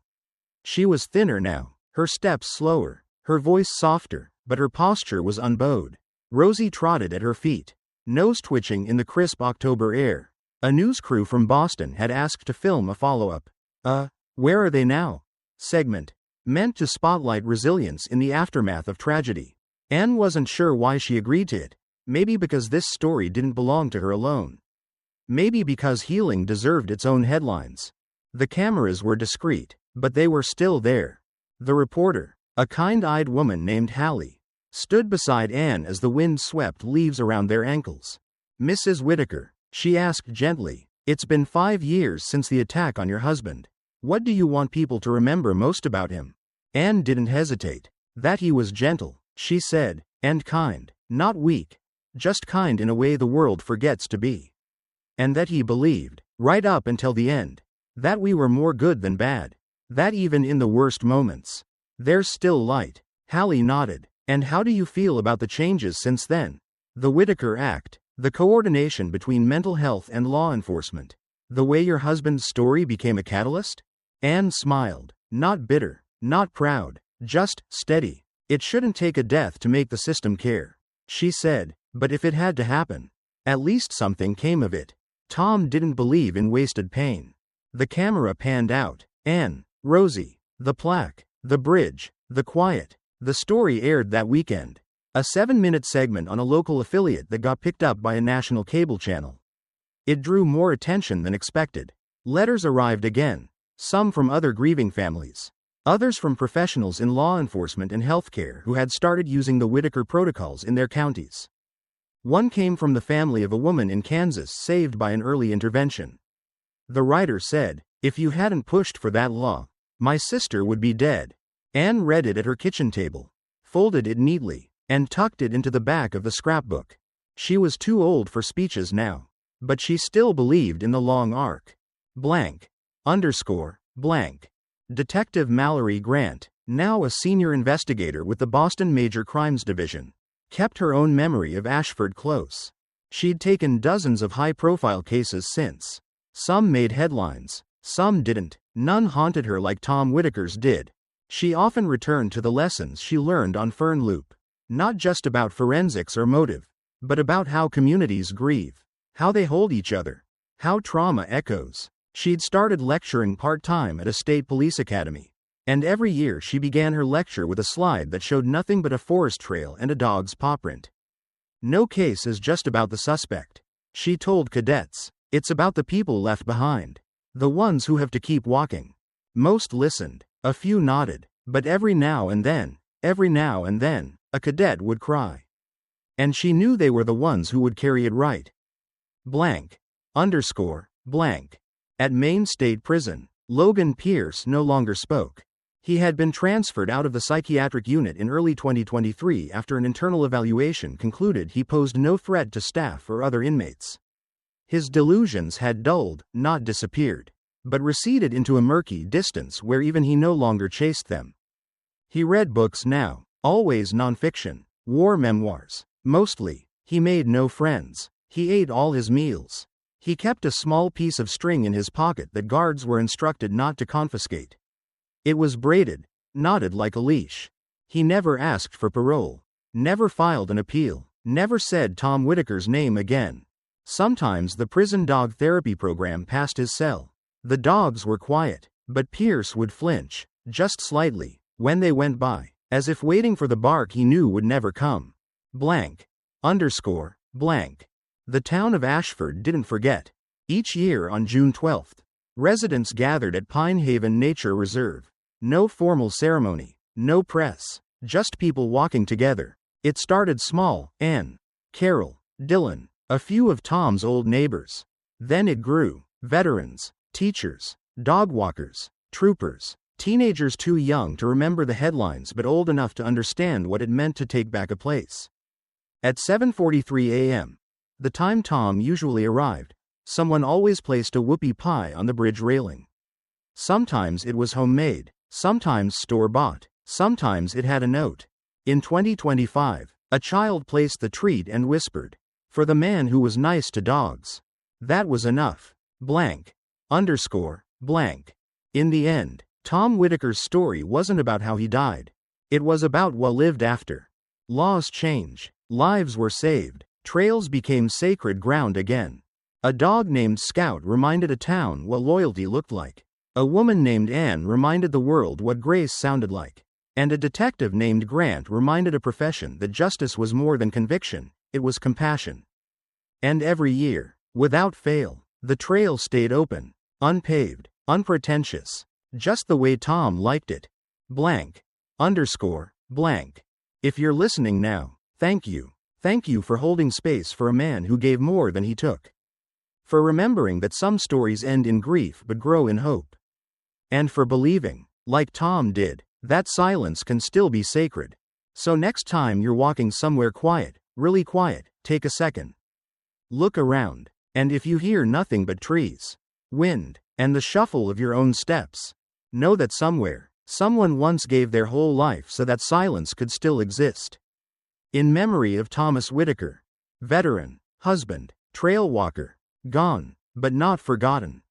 She was thinner now, her steps slower, her voice softer, but her posture was unbowed. Rosie trotted at her feet, nose twitching in the crisp October air. A news crew from Boston had asked to film a follow-up, "Where are they now?" segment, meant to spotlight resilience in the aftermath of tragedy. Anne wasn't sure why she agreed to it. Maybe because this story didn't belong to her alone. Maybe because healing deserved its own headlines. The cameras were discreet, but they were still there. The reporter, a kind-eyed woman named Hallie, stood beside Anne as the wind swept leaves around their ankles. "Mrs. Whitaker," she asked gently, "it's been 5 years since the attack on your husband. What do you want people to remember most about him?" Anne didn't hesitate. "That he was gentle," she said, "and kind, not weak. Just kind in a way the world forgets to be. And that he believed, right up until the end, that we were more good than bad. That even in the worst moments, there's still light." Hallie nodded. "And how do you feel about the changes since then? The Whitaker Act, the coordination between mental health and law enforcement, the way your husband's story became a catalyst?" Anne smiled. Not bitter, not proud, just steady. "It shouldn't take a death to make the system care," she said, "but if it had to happen, at least something came of it." Tom didn't believe in wasted pain. The camera panned out. Anne, Rosie, the plaque, the bridge, the quiet. The story aired that weekend. A 7-minute segment on a local affiliate that got picked up by a national cable channel. It drew more attention than expected. Letters arrived again. Some from other grieving families. Others from professionals in law enforcement and healthcare who had started using the Whitaker protocols in their counties. One came from the family of a woman in Kansas saved by an early intervention. The writer said, "If you hadn't pushed for that law, my sister would be dead." Anne read it at her kitchen table, folded it neatly, and tucked it into the back of the scrapbook. She was too old for speeches now, but she still believed in the long arc. Blank. Underscore. Blank. Detective Mallory Grant, now a senior investigator with the Boston Major Crimes Division, kept her own memory of Ashford close. She'd taken dozens of high-profile cases since. Some made headlines, some didn't. None haunted her like Tom Whitaker's did. She often returned to the lessons she learned on Fern Loop. Not just about forensics or motive, but about how communities grieve, how they hold each other, how trauma echoes. She'd started lecturing part-time at a state police academy, and every year she began her lecture with a slide that showed nothing but a forest trail and a dog's paw print. "No case is just about the suspect," she told cadets. "It's about the people left behind. The ones who have to keep walking." Most listened, a few nodded, but every now and then, a cadet would cry. And she knew they were the ones who would carry it right. Blank. Underscore. Blank. At Maine State Prison, Logan Pierce no longer spoke. He had been transferred out of the psychiatric unit in early 2023 after an internal evaluation concluded he posed no threat to staff or other inmates. His delusions had dulled, not disappeared, but receded into a murky distance where even he no longer chased them. He read books now, always nonfiction, war memoirs. Mostly, he made no friends. He ate all his meals. He kept a small piece of string in his pocket that guards were instructed not to confiscate. It was braided, knotted like a leash. He never asked for parole, never filed an appeal, never said Tom Whitaker's name again. Sometimes the prison dog therapy program passed his cell. The dogs were quiet, but Pierce would flinch, just slightly, when they went by, as if waiting for the bark he knew would never come. Blank. Underscore. Blank. The town of Ashford didn't forget. Each year on June 12th, residents gathered at Pine Haven Nature Reserve. No formal ceremony, no press, just people walking together. It started small: Anne, Carol, Dylan, a few of Tom's old neighbors. Then it grew: veterans, teachers, dog walkers, troopers, teenagers too young to remember the headlines but old enough to understand what it meant to take back a place. At 7:43 a.m., the time Tom usually arrived, someone always placed a whoopie pie on the bridge railing. Sometimes it was homemade, sometimes store-bought, sometimes it had a note. In 2025, a child placed the treat and whispered, "For the man who was nice to dogs." That was enough. Blank. Underscore. Blank. In the end, Tom Whitaker's story wasn't about how he died. It was about what lived after. Laws changed. Lives were saved. Trails became sacred ground again. A dog named Scout reminded a town what loyalty looked like. A woman named Anne reminded the world what grace sounded like. And a detective named Grant reminded a profession that justice was more than conviction, it was compassion. And every year, without fail, the trail stayed open, unpaved, unpretentious, just the way Tom liked it. Blank. Underscore. Blank. If you're listening now, thank you. Thank you for holding space for a man who gave more than he took. For remembering that some stories end in grief but grow in hope. And for believing, like Tom did, that silence can still be sacred. So next time you're walking somewhere quiet, really quiet, take a second. Look around, and if you hear nothing but trees, wind, and the shuffle of your own steps, know that somewhere, someone once gave their whole life so that silence could still exist. In memory of Thomas Whitaker, veteran, husband, trail walker, gone, but not forgotten.